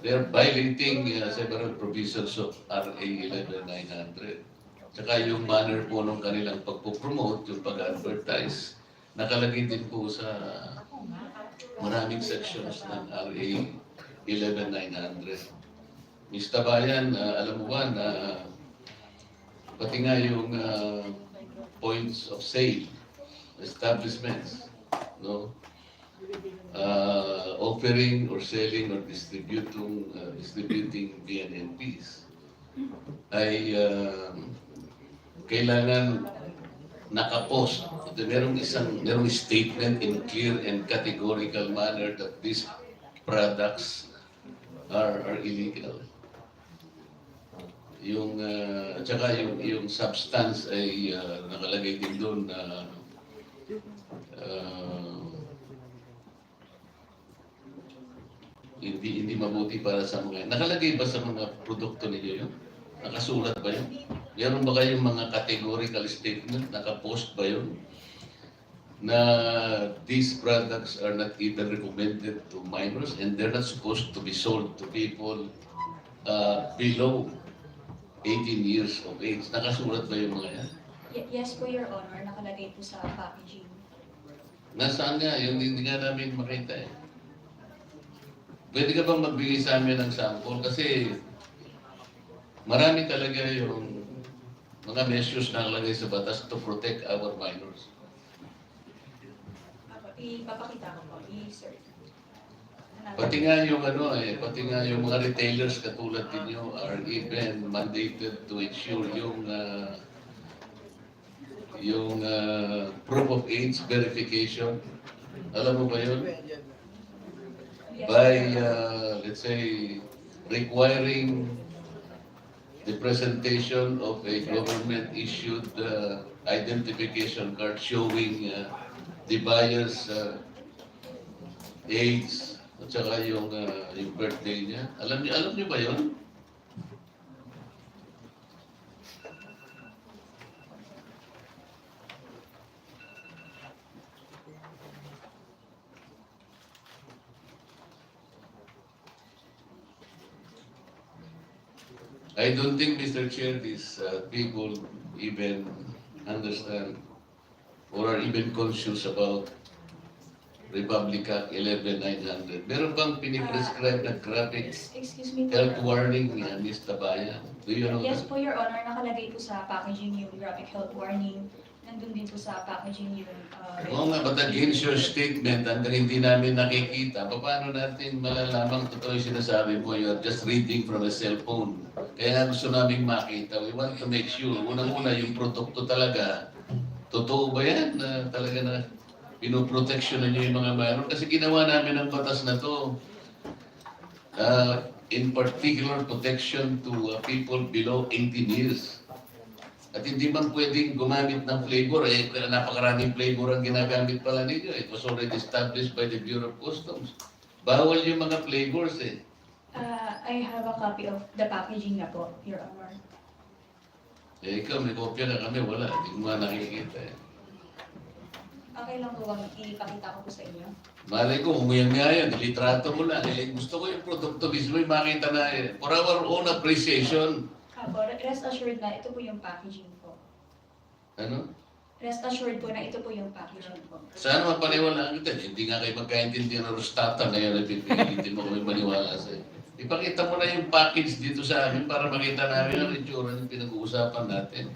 they're violating several provisions of RA 11900. Tsaka yung manner po ng kanilang pagpo-promote, yung pag-advertise, nakalagay din po sa maraming sections ng RA 11900. Ms. Tabayan, alam mo ba na pati nga yung points of sale, establishments, no? Offering or selling or distributing BNNPs ay kailangan nakapost. Merong statement in clear and categorical manner that these products are illegal. Yung tsaka yung substance ay nakalagay din doon na hindi mabuti para sa mga... Nakalagay ba sa mga produkto ninyo yun? Nakasulat ba yun? Meron ba kayong mga categorical statement? Nakapost ba yun? Na these products are not even recommended to minors and they're not supposed to be sold to people below 18 years of age. Nakasulat ba yung mga yan? Yes po, Your Honor. Nakalagay po sa packaging. Nasaan nga? Yung hindi nga namin makita eh. Pwede ka bang magbigay sa amin ng sample? Kasi marami talaga yung mga measures na nakalagay sa batas to protect our minors. Ipapakita ko po. I-sir. Pati nga yung pati nga yung mga retailers katulad ninyo are even mandated to ensure yung proof of age verification. Alam mo ba yun? By, let's say, requiring the presentation of a government-issued identification card showing the buyer's age at saka yung birthday niya. Alam niyo ba yun? I don't think, Mr. Chair, these people even understand or are even conscious about Republic Act 11900. Meron bang piniprescribe na graphic Excuse me po, health Your Honor. warning ni Ms. Tabayan? Do you know Yes that? po, Your Honor. Nakalagay po sa packaging yung graphic health warning. Nandun din po sa packaging yung... Oo nga, but against your statement, hanggang hindi namin nakikita, paano natin malalamang totoo yung sinasabi mo? You're just reading from a cellphone. Kaya nga gusto namin makita. We want to make sure, unang-una, yung produkto talaga, totoo ba yan? Na talaga na pinoprotection na nyo yung mga minor? Kasi ginawa namin ang batas na to. In particular, protection to people below 18 years. At hindi man pwedeng gumamit ng flavor, napakaraming flavor ang ginagamit pala ninyo. It was already established by the Bureau of Customs. Bawal yung mga flavors eh. I have a copy of the packaging na po, Your Honor. Ikaw, may kopya na kami, wala. Hindi mo nga nakikita eh. Okay lang po bang ipakita ko po sa inyo? Malay ko, umuyan nga yan, litrato mo lang. Gusto ko yung produkto mismo yung makita na for our own appreciation. Rest assured na ito po yung packaging po. Ano? Rest assured po na ito po yung packaging po. Sana mapaniwalaan kita. Hindi nga kayo magkaintindihan ng Rostata ngayon na pipilitin mo kami maniwala sa'yo. Ipakita mo na yung package dito sa amin para makita namin ang itsura ng pinag-uusapan natin.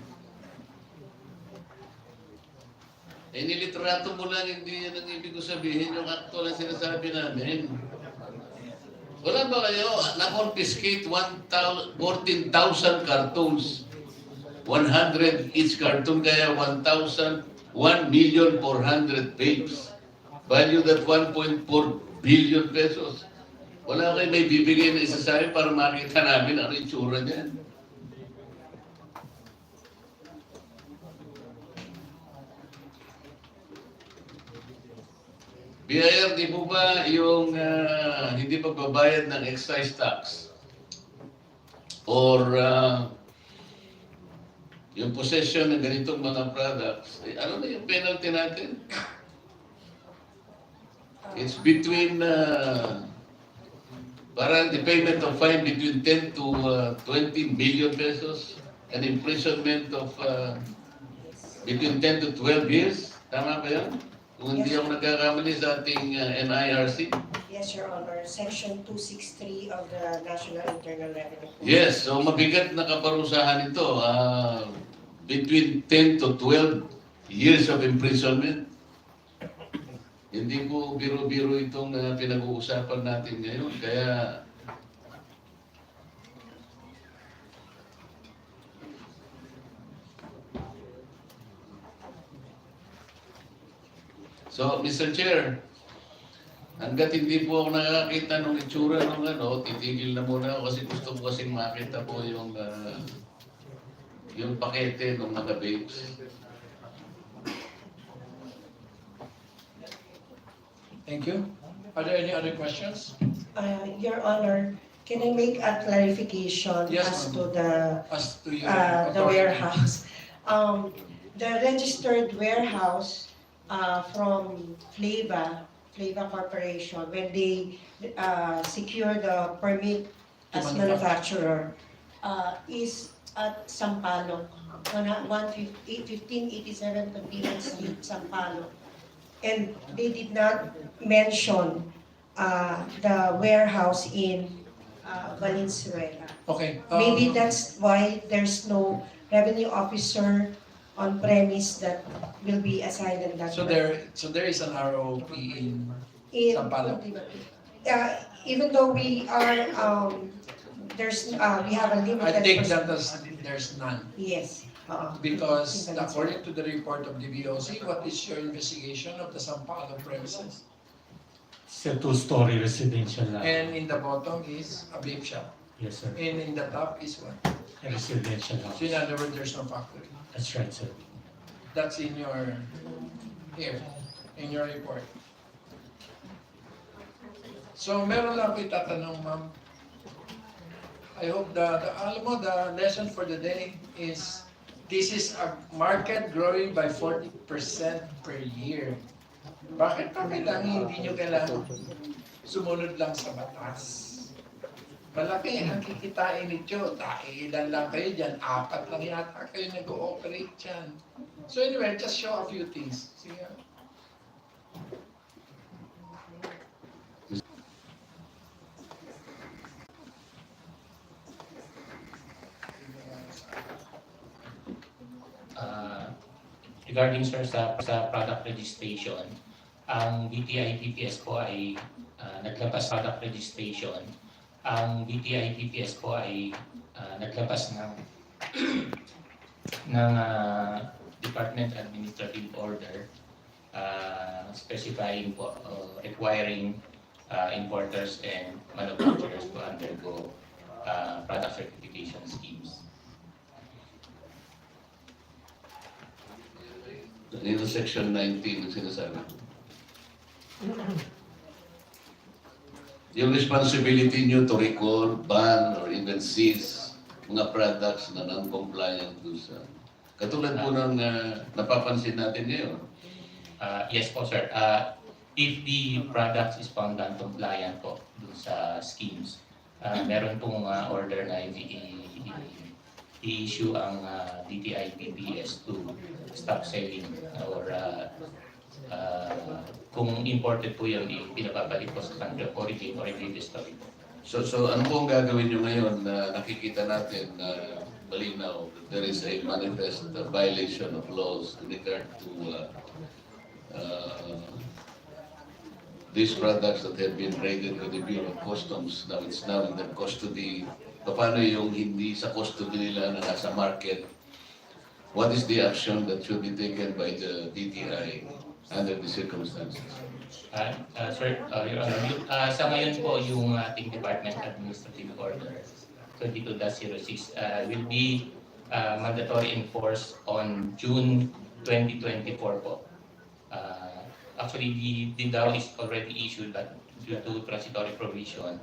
Nilitrato mo lang, hindi yan ang ibig ko sabihin, yung actual ang sinasabi namin. Wala ba kayo na-confiscate 14,000 cartoons? 100 each cartoon, kaya 1,400 vapes. Valued at 1.4 billion pesos. Wala kayo may bibigay na isa sa amin para makita namin ano yung tsura niyan. BIR, di po ba yung hindi pagbabayad ng excise tax or yung possession ng ganitong mga products, ano na yung penalty natin? It's between, parang the payment of fine between 10 to 20 million pesos and imprisonment of between 10 to 12 years. Tama ba yan? Kung hindi ako nagkakamali sa ating NIRC. Yes, Your Honor. Section 263 of the National Internal Revenue Code. Yes, so mabigat na kaparusahan ito. Between 10 to 12 years of imprisonment. Hindi po biro-biro itong pinag-uusapan natin ngayon. Kaya so, Mr. Chair, hanggat hindi po ako nakakita ng itsura ng titigil na muna ako kasi gusto ko kasing makita po yung pakete ng mga vapes. Thank you. Are there any other questions? Your Honor, can I make a clarification Yes, as ma'am. to As to your the authority. warehouse? The registered warehouse from Flava Corporation, when they secure the permit To as manufacturer, is at Sampaloc, 1587 Convenience Street, Sampaloc. And they did not mention the warehouse in Valenzuela. Okay. Maybe that's why there's no revenue officer on premise that will be assigned in that. So there is an ROP in In Sampaloc. even though we are we have a limited. I think that there's none. Yes. Because according to the report of the VOC, what is your investigation of the Sampaloc premises? It's a two-story residential lang. And in the bottom is a vape shop. Yes, sir. And in the top is what? A residential house. So in other words, there's no factory. That's right, sir. That's in your report. So meron lang ako itatanong, ma'am. I hope alam mo, the lesson for the day is this is a market growing by 40% per year. Bakit pa kailangan hindi nyo kailangan sumunod lang sa batas? Malaki ang kikitain ninyo. Ilan lang kayo dyan, 4 lang yata kayo nag-ooperate dyan. So anyway, just show a few things. Sige. Regarding sir sa product registration, ang DTI PPS po ay naglabas product registration. Ang DTI PPS po ay naglabas ng Department Administrative Order specifying po requiring importers and manufacturers to undergo product certification schemes. Nino section 19 ang sinasabi. Yung responsibility nyo to recall, ban, or even seize mga products na non-compliant doon sa... Katulad po ng napapansin natin ngayon. Yes po sir. If the product is found non-compliant po doon sa schemes, meron pong order na i-issue ang DTI PPS to stop selling or kung imported po yun, pinababalik po sa country of origin or previous story po. So ano po ang gagawin nyo ngayon na nakikita natin na malinaw that there is a manifest violation of laws in regard to these products that have been raided with the Bureau of Customs. Now it's now in their custody. Paano yung hindi sa custody nila na nasa market? What is the action that should be taken by the DTI under the circumstances? Sir, Your Honor, sa ngayon po yung ating Department Administrative Order 22-06 will be mandatory enforced on June 2024 po. Actually, the DAO is already issued but due to transitory provision,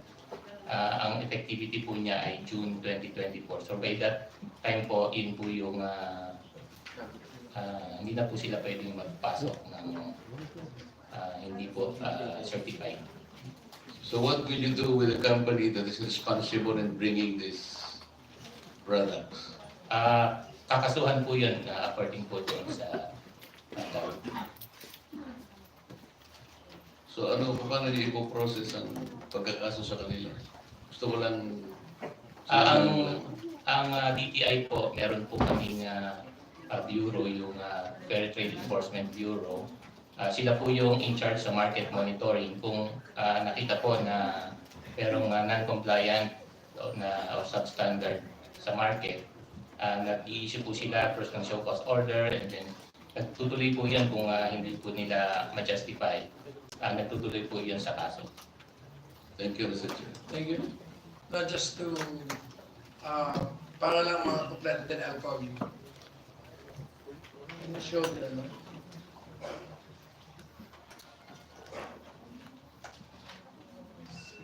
ang effectivity po niya ay June 2024. So by that time po, yun po yung hindi na po sila pwedeng magpasok ng hindi po certified. So what will you do with a company that is responsible in bringing these products? Kakasuhan po yun according po doon sa So paano niyo ipoprocess ang pagkakaso sa kanila? Gusto ko lang... ang DTI po, meron po kaming bureau, yung Fair Trade Enforcement Bureau. Sila po yung in charge sa market monitoring. Kung nakita po na merong non-compliant o substandard sa market, nag-i-issue po sila first ng show cause order and then nagtutuloy po yan kung hindi po nila ma-justify. Nagtutuloy po yan sa kaso. Thank you, Mr. Chair. Thank you. Not just to, para lang mga kumpleto din alcohol. Show nila, no?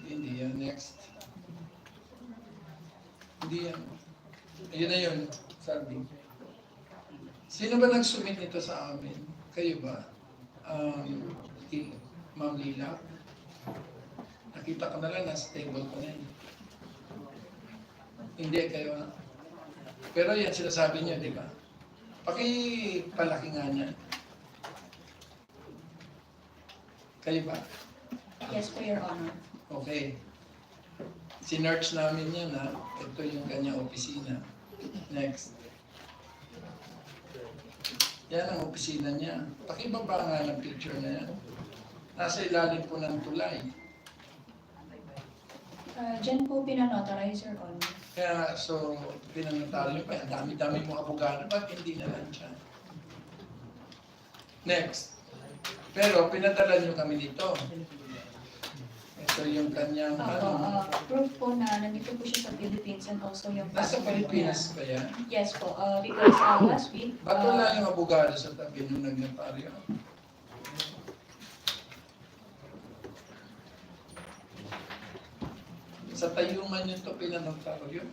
Hindi Hindi yan. Ayun na yun, sabi. Sino ba nag-submit nito sa amin? Kayo ba? Ma'am Lila? Nakita ko na lang, nasa table ko na yun. Hindi kayo, ha? Pero yan sinasabi niyo, di ba? Pakipalaki nga niya. Kayo ba? Yes po, Your Honor. Okay. Sinerch namin yan, ha? Ito yung kanyang opisina. Next. Yan ang opisina niya. Pakibaba nga ng picture na yan. Nasa ilalim po ng tulay. Diyan po pinanotarize, Your Honor. Kaya, so, pinanatalo pa. Ang dami-dami mong abogado. Ba't hindi na lang siya? Next. Pero, pinadala niyo kami dito. Ito yung kanyang, Proof po na nandito po siya sa Philippines and also yung nasa passport Pilipinas niya. ba yan? Yes po, because last week, Ba't wala yung abogado sa tabi nung nag-notaryo? Sa tayuman yun ito pinanotaryo.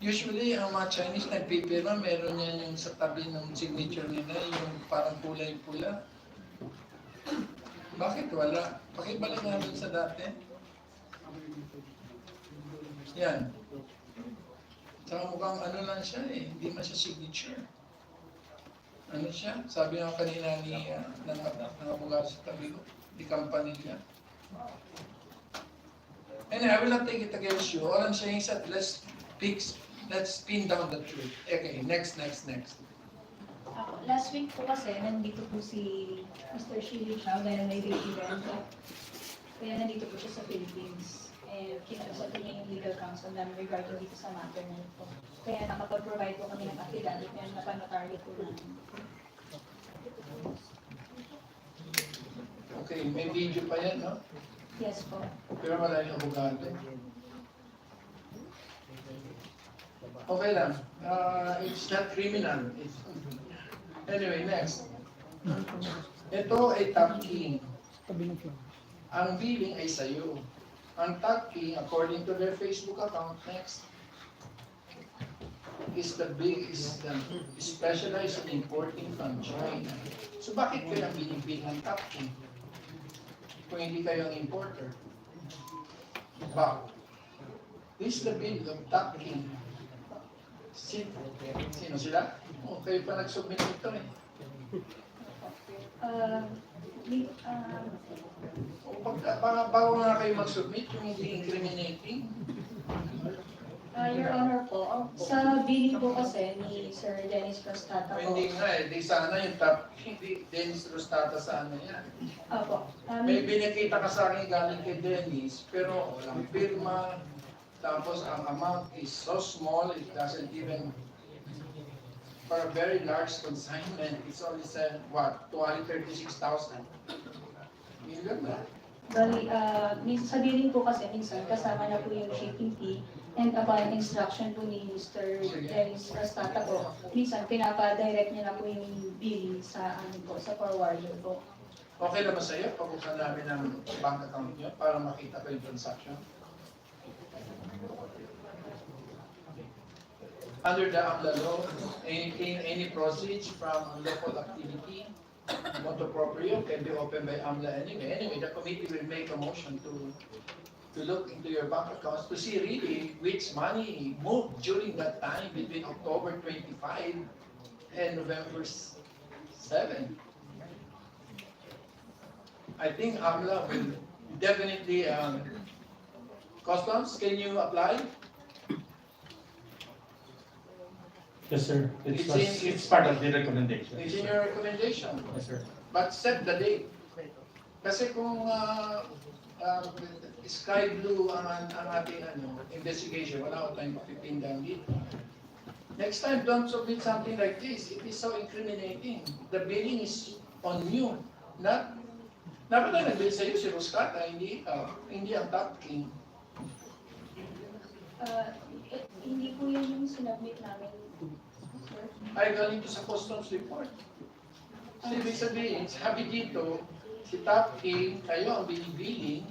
Usually, ang mga Chinese nagpipirma, meron yan yung sa tabi ng signature nila, yung parang kulay pula. Bakit wala? Pakibalik nga dun sa dati. Yan. Saka mukhang ano lang siya eh, hindi man siya signature. Ano siya? Sabi nga kanina ni ng abogado sa tabi ko, di company niya. And I will not take it against you. All I'm saying is that let's pin down the truth. Okay, next. Last week po kasi, nandito po si Mr. Shili Chow dahil may big event. Kaya nandito po siya sa Philippines. And kinusap niya yung legal counsel namin regarding dito sa matter na ito. Kaya nakapag-provide po kami ng affidavit na napanotaryo po namin. Okay, may video pa yan, no? Yes po. Pero wala yung abogado. Okay lang. It's not criminal. Anyway, next. Ito ay top king. Ang billing ay sa'yo. Ang top king, according to their Facebook account, next, is the specialized in importing from China. So bakit kayo ang binibig ng top king? Kung hindi kayo ang importer. Bakit? This is the bill of top king. Sino sila? Oh, kayo pa nag-submit ito eh. Bago nga kayo mag-submit, yung hindi incriminating. Your Honor po, sa billing po kasi ni Sir Dennis Prostata po. Hindi nga eh, di sana yung top, hindi Dennis Rostata sana yan. Opo. May binakita ka sa akin galing kay Dennis, pero walang firma, tapos ang amount is so small, it doesn't even, for a very large consignment, it's only said, what, 236,000? Million ba? Bali, sa billing po kasi minsan kasama na po yung shipping fee and upon instruction po ni Mr. Dennis Prostata po, minsan pinapa-direct niya na po yung billing sa amin po, sa forwarder po. Okay naman sa'yo, pag-usan namin ng bank account niyo para makita ko yung transaction. Under the AMLA law, any proceeds from local activity, motor proprio can be opened by AMLA anyway. Anyway, the committee will make a motion to look into your bank accounts to see really which money moved during that time between October 25 and November 7. I think AMLA will definitely, Customs, can you apply? Yes, sir. It's part of the recommendation. It's in your recommendation. Yes, sir. But set the date. Kasi kung sky blue ang ating investigation, wala ko tayong mapipindan dito. Next time, don't submit something like this. It is so incriminating. The billing is on you. Dapat na nag-bill sa'yo si Roscata, hindi ang top king. Hindi po yun yung sinubmit namin. Ay, galing to sa customs report. So, ibig sabihin, sabi dito, si top king, kayo ang binibiling,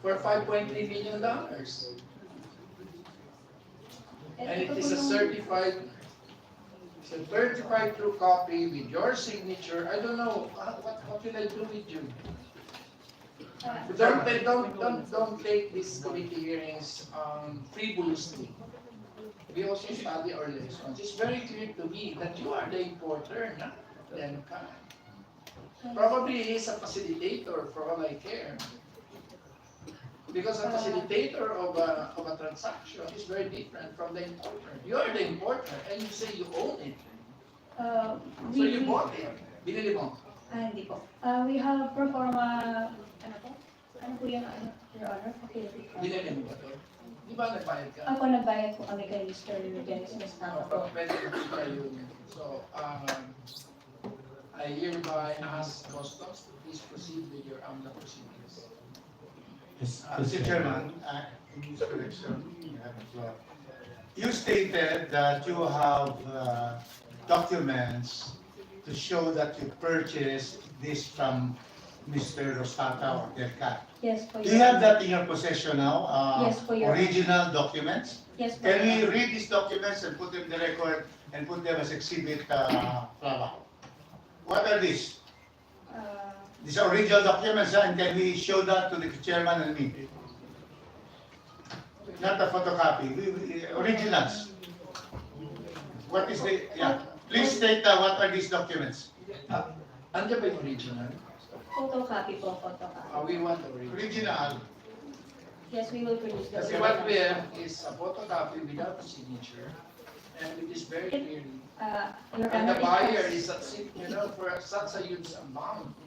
for $5.3 million. And it is a certified true copy with your signature. I don't know, what will I do with you? Don't take these committee hearings frivolously. We also study our lessons. It's very clear to me that you are the importer, not Lenka. Probably he is a facilitator for all I care. Because a facilitator of a transaction is very different from the importer. You are the importer and you say you own it. So you bought it. Binili mo. Hindi po. We have performa, ano po yan, Your Honor? Okay. Binili mo ba ito? Di ba nagbayad ka? Ako nagbayad po kami kay Mr. Dennis Mastata po. Pwede makita yun. So, I hereby ask Customs to please proceed with your AMLA proceedings. Mr. Chairman, in this correction, you have the floor. You stated that you have documents to show that you purchased this from Mr. Rosata or Delcat. Yes, po. Do you have that in your possession now? Yes, po, Your Honor. Original documents? Yes, po. Can we read these documents and put them in the record and put them as exhibit, Flava? What are these? These are original documents, and can we show that to the chairman and me? Not a photocopy, originals. What is the, yeah, please state what are these documents? Andiyan ba yung original? Photocopy po, photocopy. We want the original. Original. Yes, we will produce the Kasi what we have is a photocopy without a signature, and it is very clearly. Your And the Honor, buyer it is, for such a huge amount,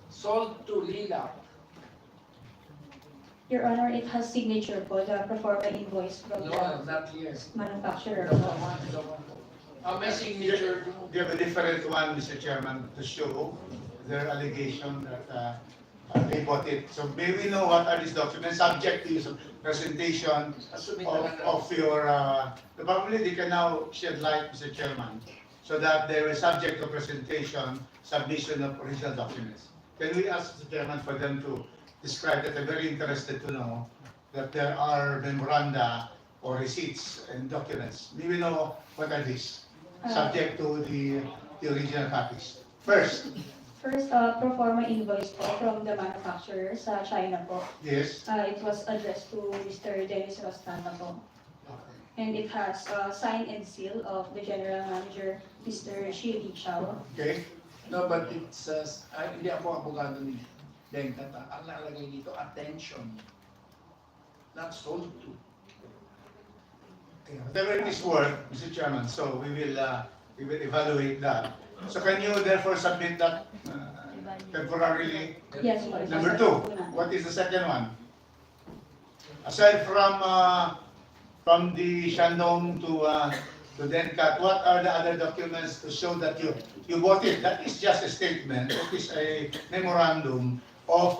sold to Lila. Your Honor, it has signature po, the performa invoice from No, the not here. manufacturer po. May signature. Do you have a different one, Mr. Chairman, to show their allegation that they bought it? So may we know what are these documents, subject to some presentation of your, probably they can now shed light, Mr. Chairman, so that they were subject to presentation, submission of original documents. Can we ask the Chairman for them to describe that? I'm very interested to know that there are memoranda or receipts and documents. May we know what are these, subject to the original copies? First, Pro forma invoice po from the manufacturer sa China po. yes. It was addressed to Mr. Dennis Rostana po. And it has sign and seal of the General Manager, Mr. Shi Li Chao. Okay. No, but it says, hindi ako abogado ni Denkat. Ang nakalagay dito, attention. Not sold to. Whatever it is worth, Mr. Chairman, so we will evaluate that. So can you therefore submit that temporarily? Yes, po. Number two, what is the second one? Aside from the Shandong to Denkat, what are the other documents to show that you bought it? That is just a statement. It is a memorandum of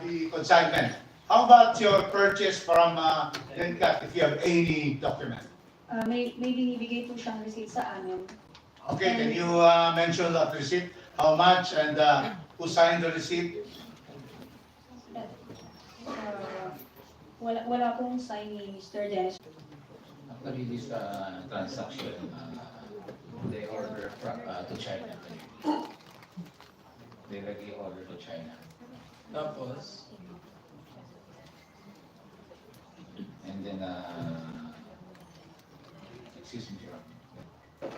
the consignment. How about your purchase from Denkat, if you have any document? May binibigay po siyang receipt sa amin. Okay, can you mention that receipt? How much and who signed the receipt? Wala pong sign ni Mr. Dennis. Actually, this transaction, they order to China. They already order to China. Tapos, And then, excuse me, Your Honor.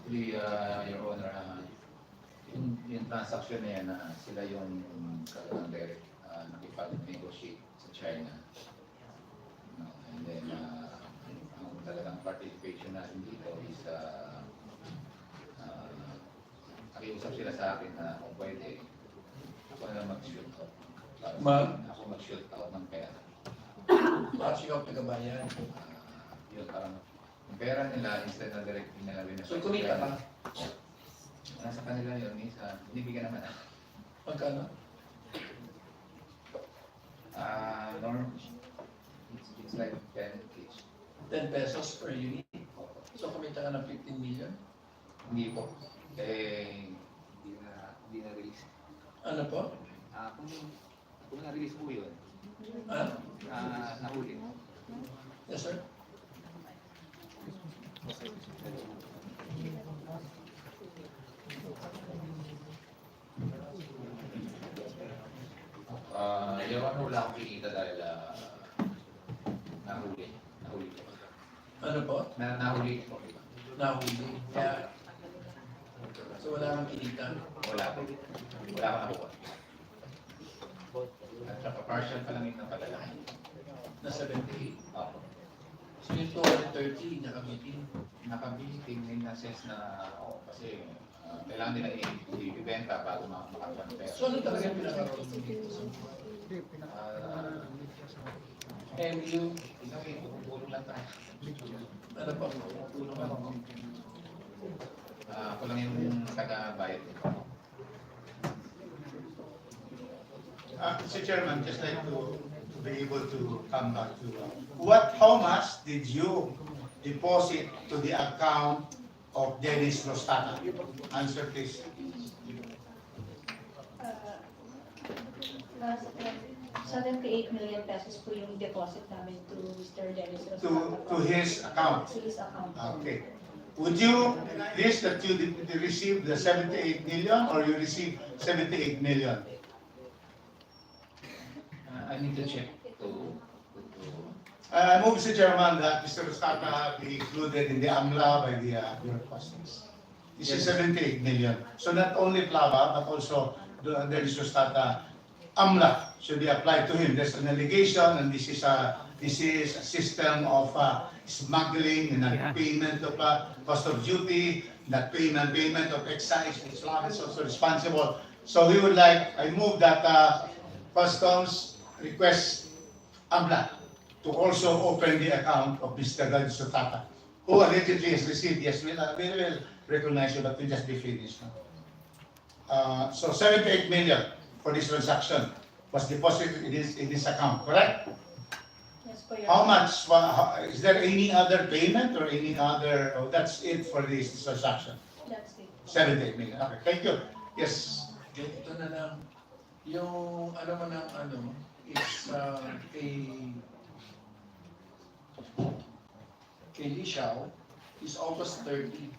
Actually, Your Honor, yung transaction na yan, sila yung direct nakipag-negotiate sa China. No? And then, ang talagang participation natin dito is, nakiusap sila sa akin na kung pwede, ako na mag-shoot out. Ako mag-shoot out ng pera. Watching of Tagabayan. Yun, parang yung pera nila, instead na direct nila So kumita ka? Nasa kanila yun, minsan, binibigyan naman ako. Magkano? Norm, it's like 10 each. 10 pesos per unit. So kumita ka ng 15 million? Hindi po. Hindi na-release. Ano po? Kung na-release po yun, nahuli. Yes, sir. Yung ano, wala akong kinita dahil nahuli. Nahuli po. Ano po? Nahuli po. Nahuli. Kaya, so wala kang kinita? Wala po. Wala akong nakuha. At saka partial pa lang yung napadala. Na 78? Opo. So yung 230, nakamitin? Nakamiting may na-sense na kasi kailangan nila i-ibenta bago makakuha ng pera. So ano talaga yung pinakaroon dito? MU? Isang tutulong lang tayo. Ano po? Tutulong lang ako. Ako lang yung taga-bayad. Mr. Chairman, just like to be able to come back to how much did you deposit to the account of Dennis Rostata? Answer please. 78 million pesos po yung deposit namin to Mr. Dennis To his account. To his account. Okay. Would you list that you received the 78 million or you received 78 million? I need to check I move, Mr. Chairman, that Mr. Rostata be included in the AMLA by the Bureau of Customs. This is 78 million. So not only PLAVA, but also Dennis Rostata, AMLA should be applied to him. There's an allegation, and this is a system of smuggling and not payment of cost of duty, not payment of excise, which PLAVA is also responsible. So we would like, I move that Customs request AMLA to also open the account of Mr. Dennis Rostata, who allegedly has received, yes, we will recognize you, but we'll just be finished now. So 78 million for this transaction was deposited in this account, correct? Yes, po, Your How Honor. much, is there any other payment or any other, that's it for this transaction? That's it. 78 million, okay, thank you. Yes. Ito na lang. Yung ano man ang ano, is kay Li Xiao is August 30.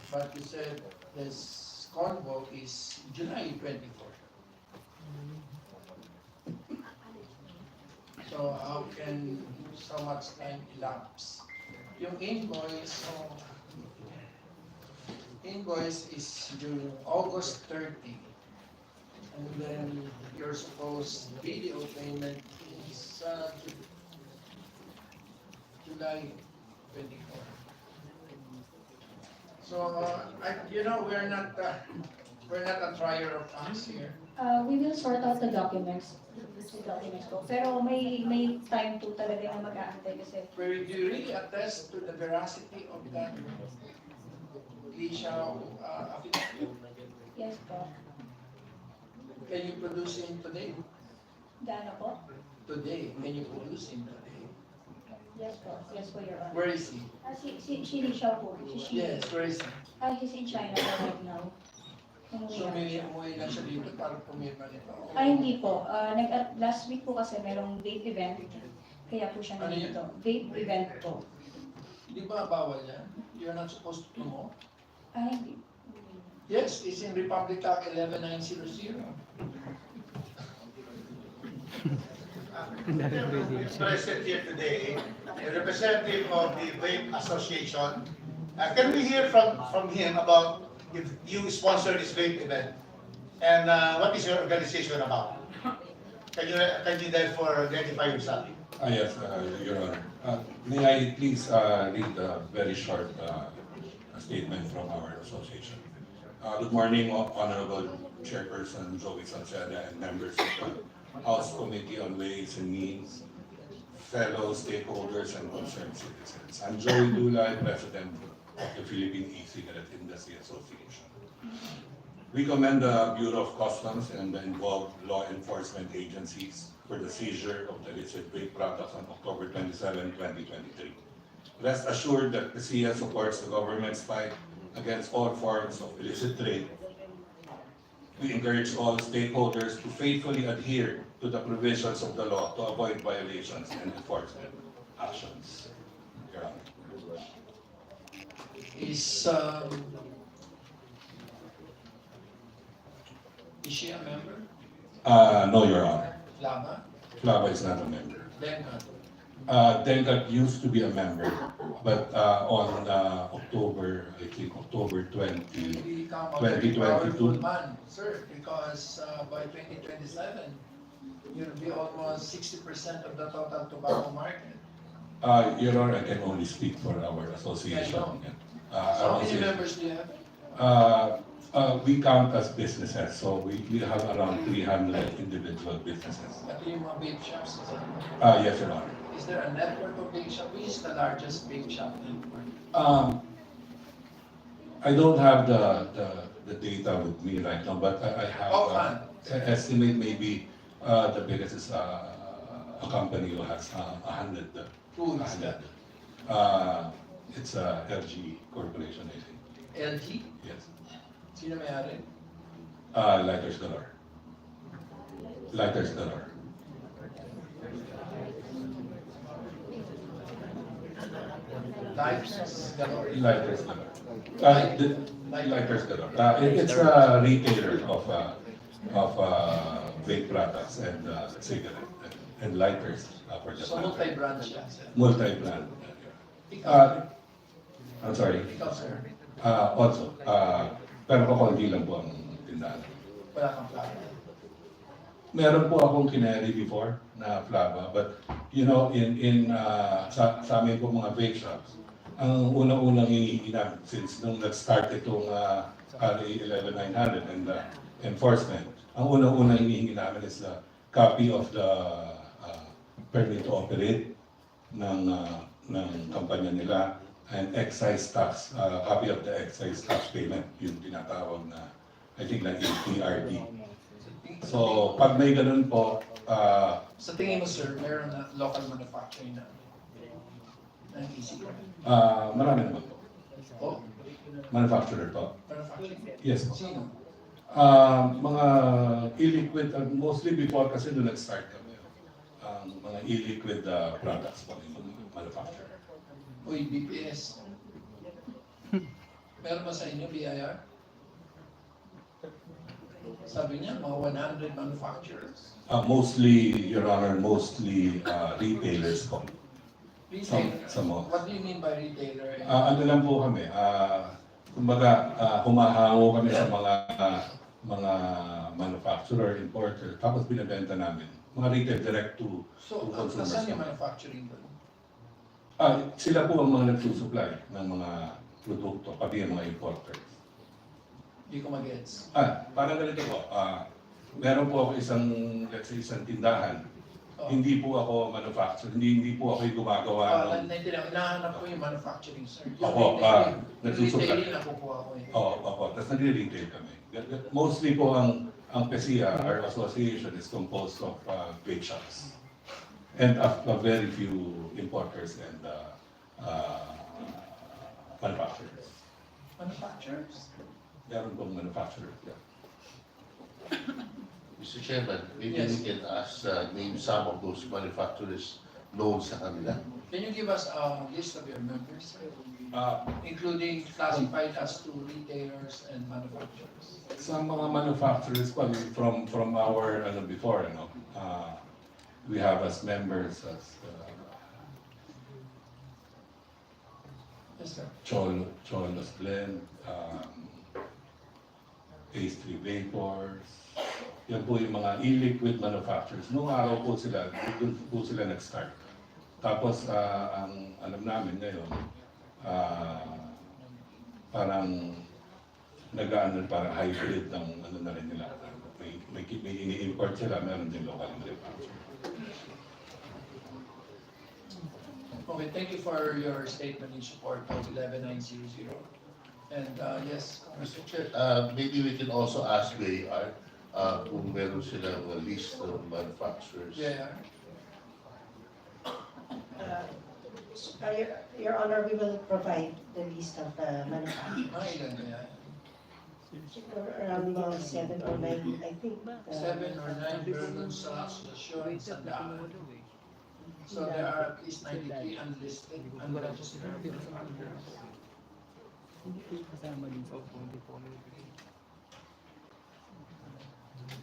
But you said this convo is July 24. So how can so much time elapse? Yung invoice is due August 30. And then your supposed video payment is July 24. So, we're not a trier of facts here. We will sort out the documents. Po. Pero may time po talaga na mag-aantay kasi. Where do you really attest to the veracity of that Li Xiao affidavit? Yes po. Can you produce him today? Gaano po? Today, can you produce him today? Yes po. Yes po, Your Honor. Where is he? Si Li Xiao po. Yes, where is he? He's in China right now. So, umuwi lang siya dito para pumirma nito. Hindi po. Last week po kasi merong vape event. Kaya po siya Ano yun? nandito. Vape event po. Di ba bawal yan? You're not supposed to promote? Hindi. Yes, it's in Republic Act 11900. Present here today, a representative of the Vape Association. Can we hear from him about if you sponsor this vape event? And what is your organization about? Can you therefore identify yourself? Yes, Your Honor. May I please read a very short statement from our association. Good morning, Honorable Chairperson Joey Salceda and members of the House Committee on Ways and Means, fellow stakeholders and concerned citizens. I'm Joey Dulay, President of the Philippine E-Cigarette Industry Association. We commend the Bureau of Customs and the involved law enforcement agencies for the seizure of the illicit vape products on October 27, 2023. Rest assured that the PCA supports the government's fight against all forms of illicit trade. We encourage all stakeholders to faithfully adhere to the provisions of the law to avoid violations and enforcement actions. Your Honor. Is she a member? No, Your Honor. Flava? Flava is not a member. Dengat? Dengat used to be a member, but on October, I think October 20, Become a very powerful 2022. man, sir, because by 2027, you'll be almost 60% of the total tobacco market. Your Honor, I can only speak for our association. How many members do you have? We count as businesses, so we have around 300 individual businesses. At yung mga vape shops, is Yes, Your Honor. there a network of vape shops? Which is the largest vape shop network? I don't have the data with me right now, but I have an estimate maybe the biggest is a company who has 100. Who is that? It's a LG Corporation, I think. LG? Yes. Sino may-ari? Lighters Galore. Lighters Galore. Lighters Galore. Lighters Galore. Lighters Galore. It's a retailer of vape products and cigarette and lighters for the So multi-brand siya, sir. multi-brand. I'm sorry. Ikaw, sir. Also, pero kakunti lang po ang tindahan. Wala kang Flava. Meron po akong kineri before na Flava, but you know, sa amin po mga vape shops, ang unang-unang hinihingi namin since nung nag-start itong RA 11900 and the enforcement, ang unang-unang hinihingi namin is the copy of the permit to operate ng kampanya nila and excise tax, copy of the excise tax payment, yung tinatawag na, I think like PRD. So, pag may ganun po, Sa tingin mo, sir, meron na local manufacturing na ng e-cigarette? marami naman po. Oh, Manufacturer po. manufacturing? Yes po. Sino? Mga e-liquid, mostly before kasi doon nag-start kami. Mga e-liquid products po yung mga manufacturer. Uy, BPS. Meron ba sa inyo BIR? Sabi niya, mga 100 manufacturers. Mostly, Your Honor, mostly retailers po. Retailer? Sa mga. What do you mean by retailer? Ano lang po kami, kumbaga, humahango kami sa mga manufacturer, importer, tapos binibenta namin. Mga retail direct to So, consumers. saan yung manufacturing doon? Sila po ang mga nagsusupply ng mga produkto, pati ang mga importers. Hindi ko mag-gets. Parang ganito po, meron po ako let's say, isang tindahan. Hindi po ako manufacturer, hindi po ako yung gumagawa ng... Hinahanap ko yung manufacturing, sir. Opo, nagsusupply. Retailing nakukuha ko yun. Opo, tapos nagre-retail kami. Mostly po ang PCA, our association, is composed of vape shops. And a very few importers and manufacturers. Manufacturers? Meron pong manufacturers, yeah. Mr. Chairman, maybe Yes. we can name some of those manufacturers known sa kanila. Can you give us a list of your members, sir? Including classified as to retailers and manufacturers? Sa mga manufacturers po, from our before, we have as members as Yes, sir. Cholos Blend, Phase 3 Vapors. Yan po yung mga e-liquid manufacturers. Noong araw po sila, doon po sila nag-start. Tapos, ang alam namin ngayon, parang parang hybrid ng ano na rin nila. May import sila, meron din local manufacturer. Okay, thank you for your statement in support of 11900. And yes, Mr. Chair. Maybe we can also ask the kung meron silang list of manufacturers. Yeah. Your Honor, we will provide the list of the manufacturers. Ilan kaya? Around 7 or 9, I think. 7 or 9 meron sa asosasyon sa daan. So there are at least 93 unlisted, unregistered manufacturers.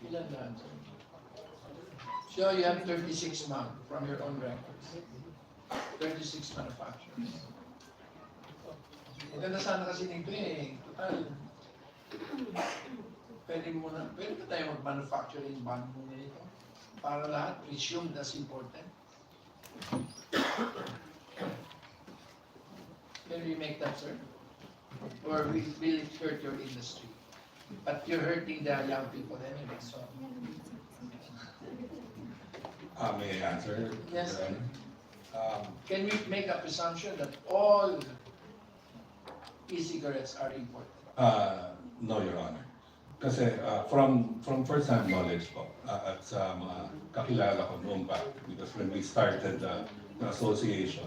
Ilan na? So you have 36 ma'am from your own records. 36 manufacturers. Maganda sana kasi nito total. Pwede ba tayo mag-manufacturing ban muna nito? Para lahat, presumed as important. Can we make that, sir? Or will it hurt your industry? But you're hurting the young people anyway, so. May I answer? Yes. Can we make a presumption that all e-cigarettes are imported? No, Your Honor. Kasi from first-hand knowledge po, at sa mga kakilala ko noon pa, because when we started the association,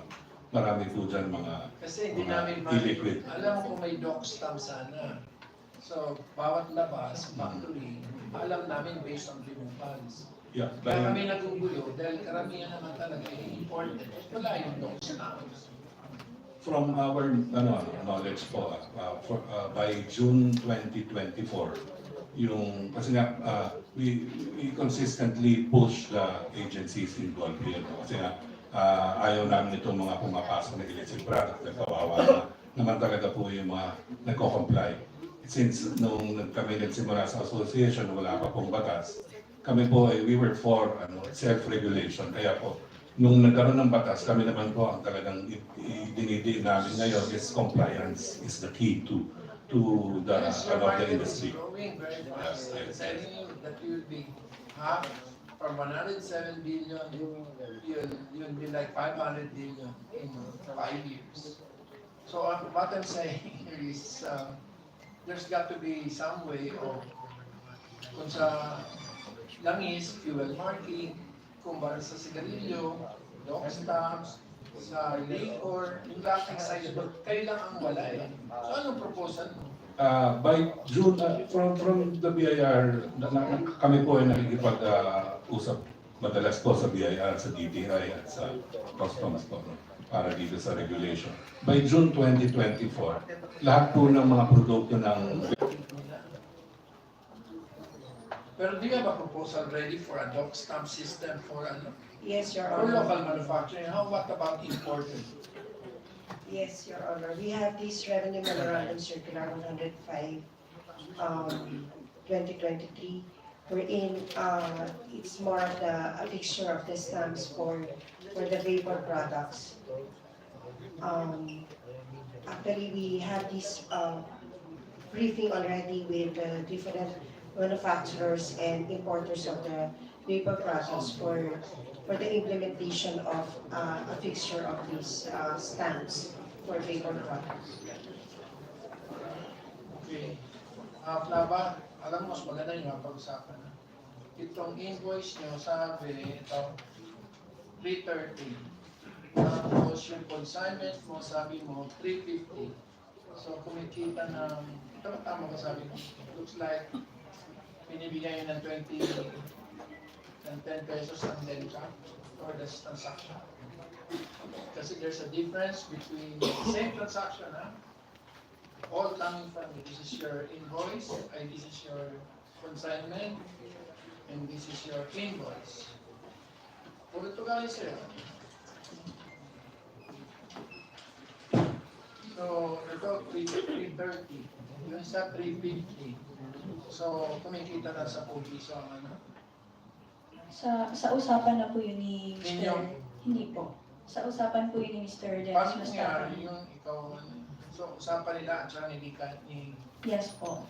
marami po dyan mga Kasi hindi namin illiquid. alam kung may doc stamp sana. So, bawat labas, factory, alam namin based on removals. Yeah, Kaya kami nagugulo dahil karamihan naman talaga imported. Wala yung doc stamps. From our knowledge po, by June 2024, kasi nga, we consistently push the agencies involved here. Kasi nga, ayaw namin itong mga pumapasok na illicit product, nagkawawa naman talaga po yung mga nagko-comply. Since nung kami nagsimula sa association, wala pa pong batas, kami po, we were for self-regulation. Kaya po, nung nagkaroon ng batas, kami naman po ang talagang dinidiin namin ngayon is compliance is the key to the industry. Growing very fast. I'm telling you that you will be half from 107 billion, you'll be like 500 billion in 5 years. So what I'm saying here is there's got to be some way of kung sa langis, fuel marking, kung ba sa sigarilyo, doc stamps, sa liquor, yung lahat ng size, kayo lang ang wala eh. So anong proposal mo? By June, from the BIR, kami po ay nakikipag-usap madalas po sa BIR, sa DTI at sa customs po, para dito sa regulation. By June 2024, lahat po ng mga produkto ng... Pero do you have a proposal ready for a doc stamp system for Yes, Your for Honor. local manufacturing? What about imported? Yes, Your Honor. We have this Revenue Memorandum Circular 105, 2023, wherein it's more of a fixture of the stamps for the vapor products. Actually, we have this briefing already with different manufacturers and importers of the vapor products for the implementation of a fixture of these stamps for vapor products. Okay. Flava, alam mo, mas maganda yung pag-usapan. Itong invoice nyo, sabi, ito, 330. Tapos yung consignment mo, sabi mo, 350. So, kumikita ng, ito tama ba sabi mo? Looks like, binibigay ng 20, ng 10 pesos ang delta for this transaction. Kasi there's a difference between the same transaction, all coming from you. This is your invoice, this is your consignment, and this is your invoice. Puro ito galing sa'yo. So, ito 330. Yung isa 350. So, kumikita na sa piso ang ano? Sa usapan na po yun ni Mr. Ninyo? Hindi po. Sa usapan po yun ni Mr. Dennis Paano Mastata. nangyari yung ikaw, so usapan nila at saka ni Yes po.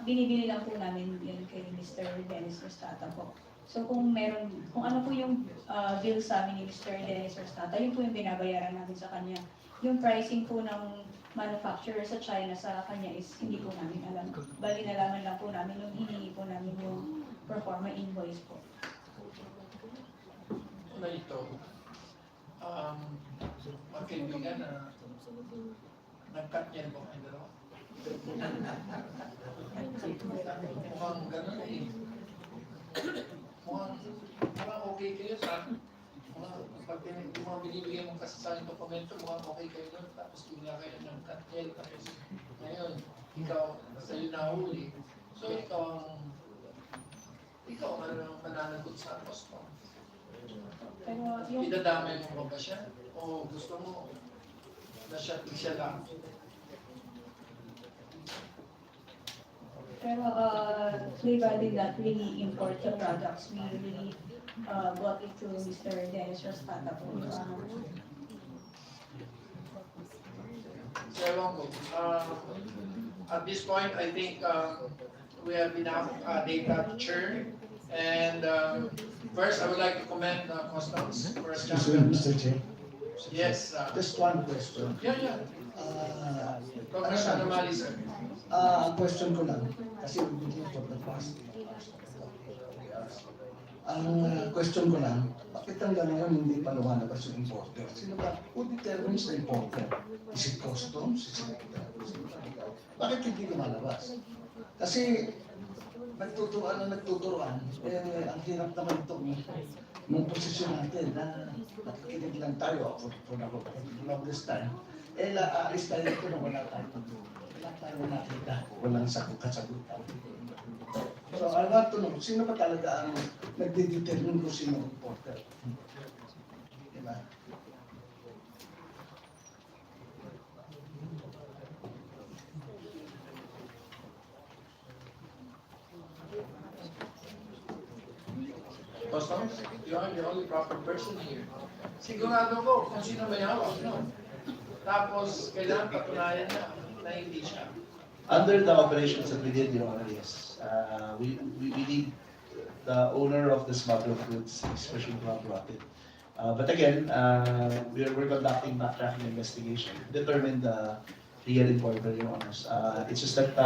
binibili lang po namin yun kay Mr. Dennis Rostata po. So kung ano po yung bill sa amin ni Mr. Dennis Rostata, yun po yung binabayaran namin sa kanya. Yung pricing po ng manufacturer sa China sa kanya is hindi po namin alam. Bali nalaman lang po namin yung hiningi po namin yung performa invoice po. Na ito, magkaibigan na nag-cut niya po kayo dalawa. Mukhang gano'n eh. Mukhang okay kayo sa pag mga binibigyan mong kasasayang dokumento, mukhang okay kayo doon. Tapos bigla kayo ng cut niya. Tapos ngayon, ikaw, sa'yo nahuli. So ikaw ang mananagot sa custom. Pero yung Idadamay mo ba siya? O gusto mo na siya lang? Pero we did not really import the products. We really bought it to Mr. Dennis Rostata po. So, ewan ko. At this point, I think we have enough data to churn. And first, I would like to commend Customs for a champion. Mr. Chair, Yes. just one question. Yeah. Congressman Amali, sir. Ang question ko lang, kasi we've been here for the past 3 hours. Ang question ko lang, bakit hanggang ngayon hindi pa lumalabas yung importer? Sino ba? Who determines the importer? Is it customs? Is it bakit hindi lumalabas? Kasi nagtuturuan, ang hirap naman ito nung posisyon natin na nakikinig lang tayo for the longest time. Aalis tayo dito na wala tayo nakita, walang kasagutan. So I want to know, sino ba talaga ang nagdedetermine kung sino ang importer? Diba? Customs, you are the only proper person here. Sigurado ko kung sino may hawak, no? Tapos, kailangan patunayan na hindi siya. Under the operations that we did, Your Honor, yes. We need the owner of the smuggled goods, especially who have brought it. But again, we're conducting backtracking investigation to determine the real importer, Your Honors. It's just that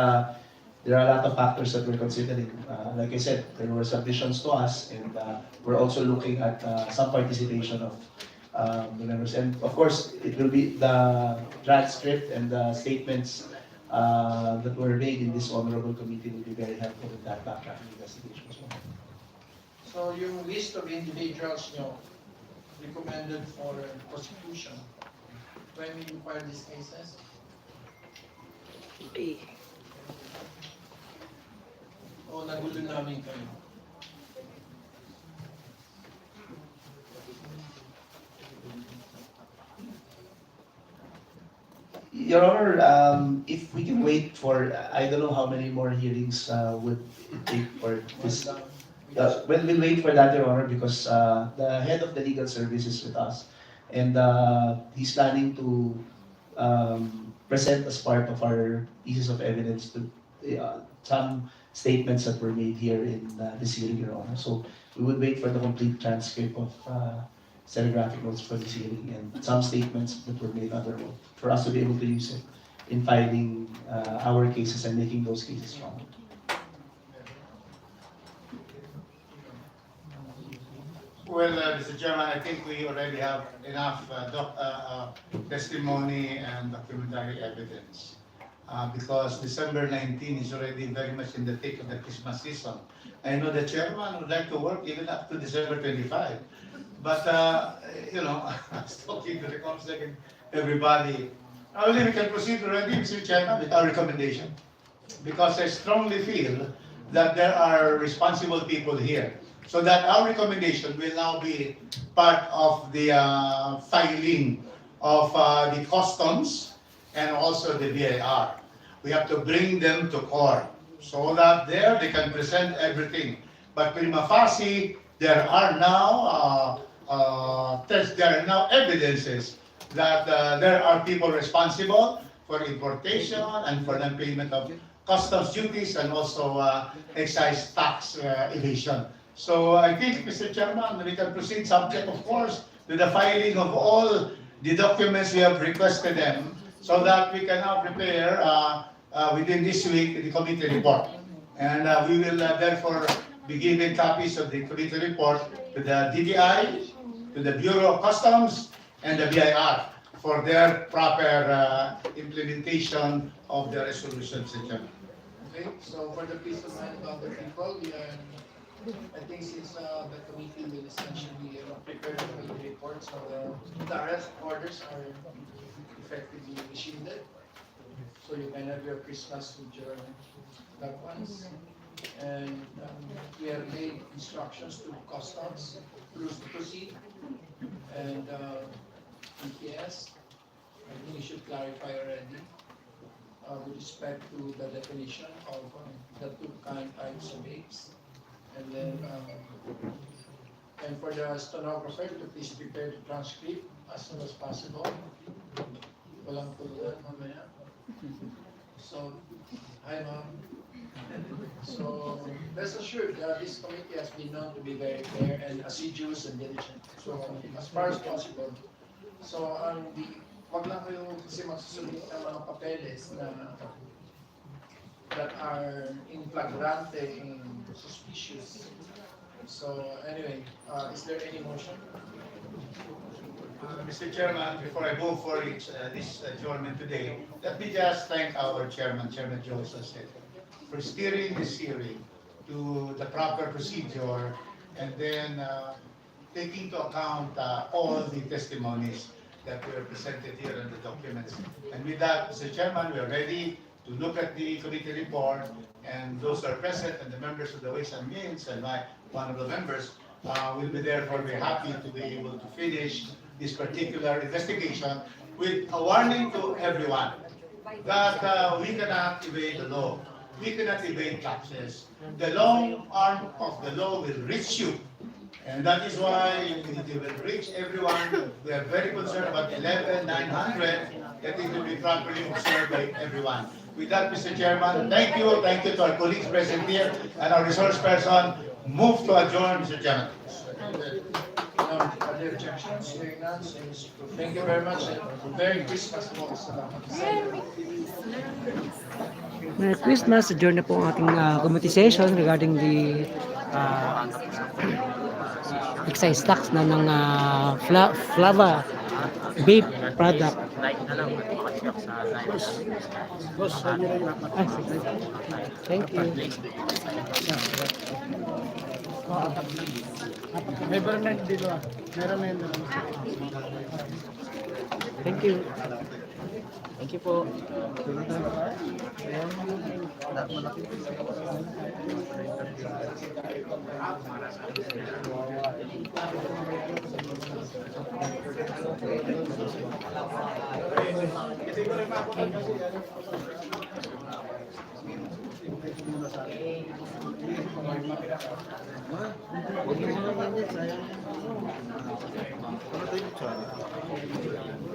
there are a lot of factors that we're considering. Like I said, there were submissions to us, and we're also looking at some participation of the members. And of course, it will be the transcript and the statements that were made in this honorable committee will be very helpful in that backtracking investigation as well. So, yung list of individuals nyo recommended for prosecution, when we file these cases? O nagulo namin kayo? Your Honor, if we can wait for, I don't know how many more hearings would it take for this. We'll wait for that, Your Honor, because the head of the legal service is with us. And he's planning to present as part of our pieces of evidence to some statements that were made here in this hearing, Your Honor. So we would wait for the complete transcript of stenographic notes for this hearing and some statements that were made under oath for us to be able to use it in filing our cases and making those cases strong. Well, Mr. Chairman, I think we already have enough testimony and documentary evidence because December 19 is already very much in the thick of the Christmas season. I know the chairman would like to work even up to December 25. But, I was talking to the Comsec and everybody. I believe we can proceed already, Mr. Chairman, with our recommendation. Because I strongly feel that there are responsible people here. So that our recommendation will now be part of the filing of the customs and also the BIR. We have to bring them to court so that there they can present everything. But prima facie, there are now evidences that there are people responsible for importation and for non-payment of customs duties and also excise tax evasion. So I think, Mr. Chairman, we can proceed subject, of course, to the filing of all the documents we have requested them so that we can now prepare within this week the committee report. And we will therefore be giving copies of the committee report to the DDI, to the Bureau of Customs, and the BIR for their proper implementation of the resolution, Mr. Chairman. Okay, so for the peace of mind of the people, I think since the committee will essentially prepare the committee report, so the arrest orders are effectively shielded. So you can have your Christmas with your loved ones. And we have made instructions to customs to proceed. And ETS, I think you should clarify already with respect to the definition of the two types of apes. And then, and for the stenographer to please prepare the transcript as soon as possible. Walang tulugan mamaya. So, hi ma'am. So, rest assured that this committee has been known to be very fair and assiduous and diligent. So, as far as possible. So, wag lang kayo kasi magsusulit ng mga papeles na that are in flagrante and suspicious. So, anyway, is there any motion? Mr. Chairman, before I move for this adjournment today, let me just thank our chairman, Chairman Joseph, for steering this hearing to the proper procedure and then taking into account all the testimonies that were presented here in the documents. And with that, Mr. Chairman, we are ready to look at the committee report, and those who are present and the members of the Ways and Means and one of the members will be therefore very happy to be able to finish this particular investigation with a warning to everyone that we cannot evade the law. We cannot evade taxes. The long arm of the law will reach you. And that is why it will reach everyone. We are very concerned about 11,900 that it will be properly observed by everyone. With that, Mr. Chairman, thank you to our colleagues present here and our resource person. Move to adjourn, Mr. Chairman. Are there objections? Hearing none, thank you very much and Merry Christmas po. Merry Christmas. Adjourn na po ang ating committee session regarding the excise tax na ng Flava vape product. Thank you. May barangay dito Meron na yun. Thank you. Thank you po.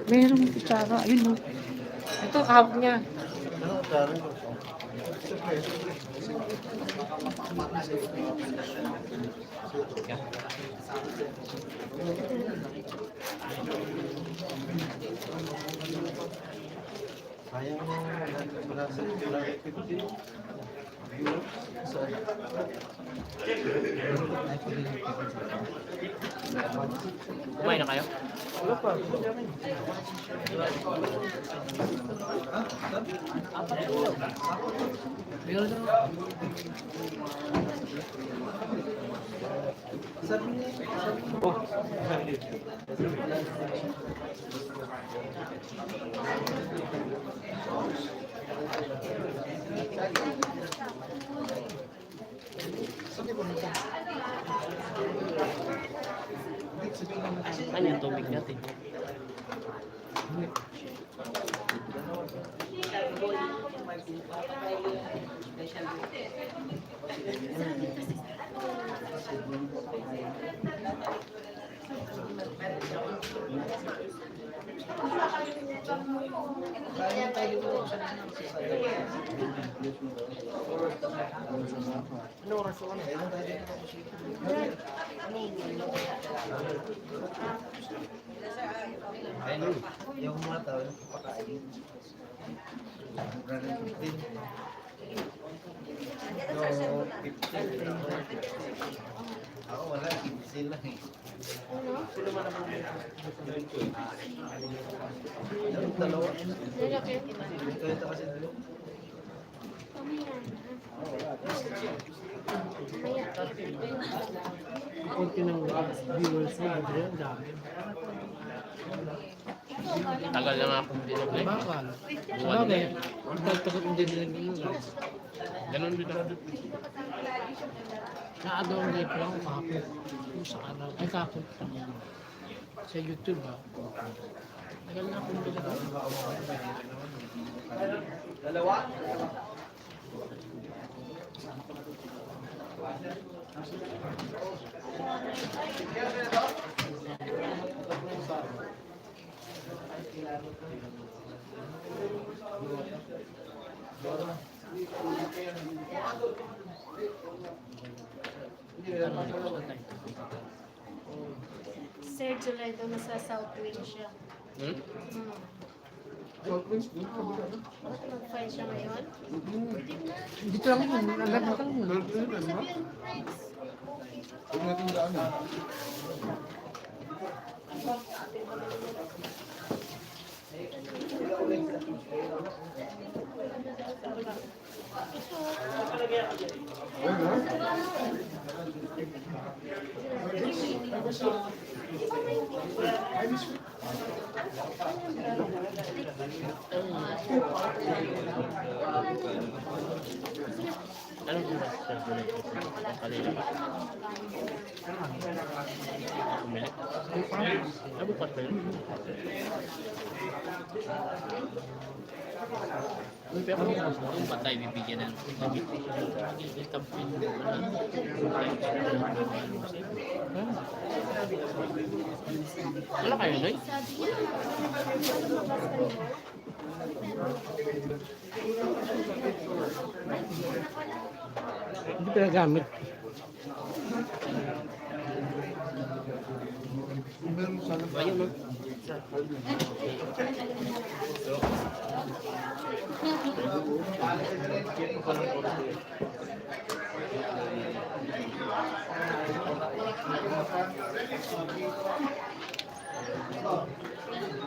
Merong kutsara. Ayun no. Ito, hawak niya. Kumain na kayo? Wala pa. Ano yung tubig natin? Yung mga tao, pakain. No, 15 lang. Ako wala, 15 lang eh. Sino man naman yung dalawa. Ito kasi dalawa. Konti ng viewers mo, Andre, ang dami. Tagal na nga akong binigay. Bakal. Sabagay, ang tagal hindi nila gano'n. Ganun din ako. Na-download ko lang kahapon. Kung sa araw. Ay, kahapon. Sa YouTube ah. Tagal na akong binigay. Dalawa? Sir July daw nasa South Wing siya. Bakit mag-file siya ngayon? Dito lang yun. Alam mo lang yun. Huwag natin daanan. Anong oras sa July? Kanina pa? Bumili? Bukas ba yun? Pero kung patay, bibigyan ng itabin. Wala kayo, Noy? Hindi pinagamit. Ayun, no?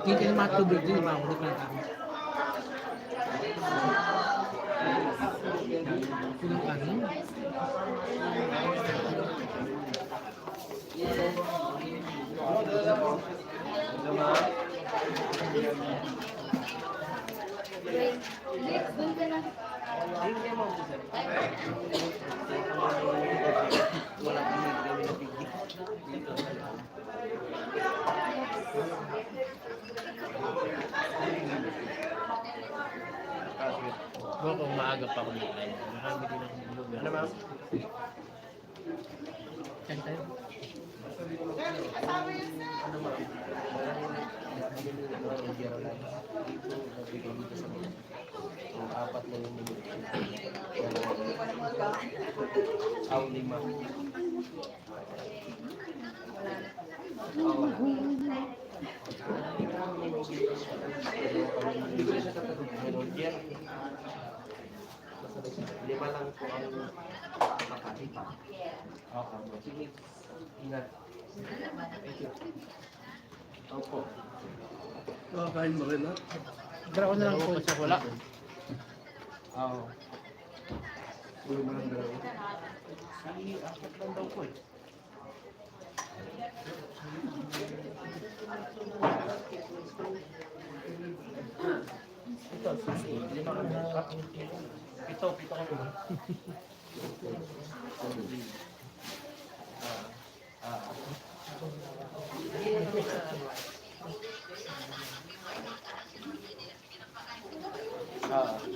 Hindi na matubig din, di ba? Hindi pinagamit. Kulang kanin. Baka kung maaga pa ako nag-live, marami din akong vlogger. Ano ma'am? Saan tayo? Ano ma'am? Yung apat na yung aw lima. Lima lang po ang makakita. Okay, sige. Ingat. Opo. Kakain mo rin ha? Dalawa na lang po. Kasi wala. Oo. Ulo mo lang dalawa. Sige, apat lang daw po eh. Ito, sige. Lima ka na. Pito ka naman.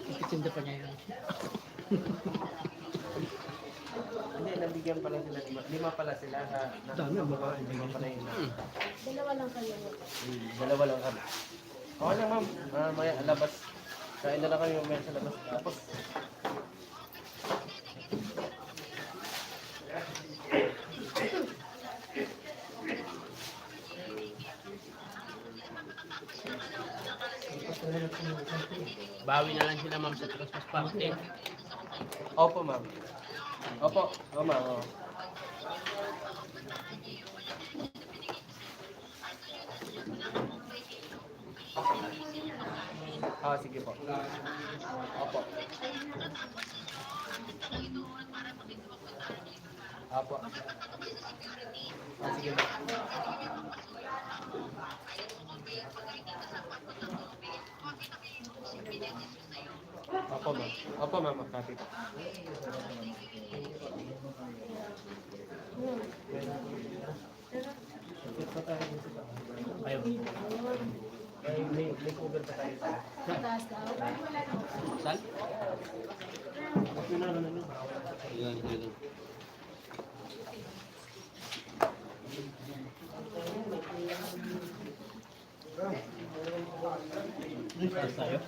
Ipitinda pa niya yun. Hindi, nabigyan pala sila. Lima pala sila na Dami ang makain. lima pala yun. Dalawa lang kayo. Dalawa lang kami. Okay lang ma'am. Maya labas. Kain na lang kami mamaya sa labas. Tapos. Bawi na lang sila ma'am sa Christmas party. Opo ma'am. Opo. Oo ma'am. Oo. Sige po. Opo. Opo. Sige po. Opo ma'am. Opo ma'am. Copy po. Ayaw. May cover pa tayo. Mataas daw. Saan? Yan, yan. Taas tayo.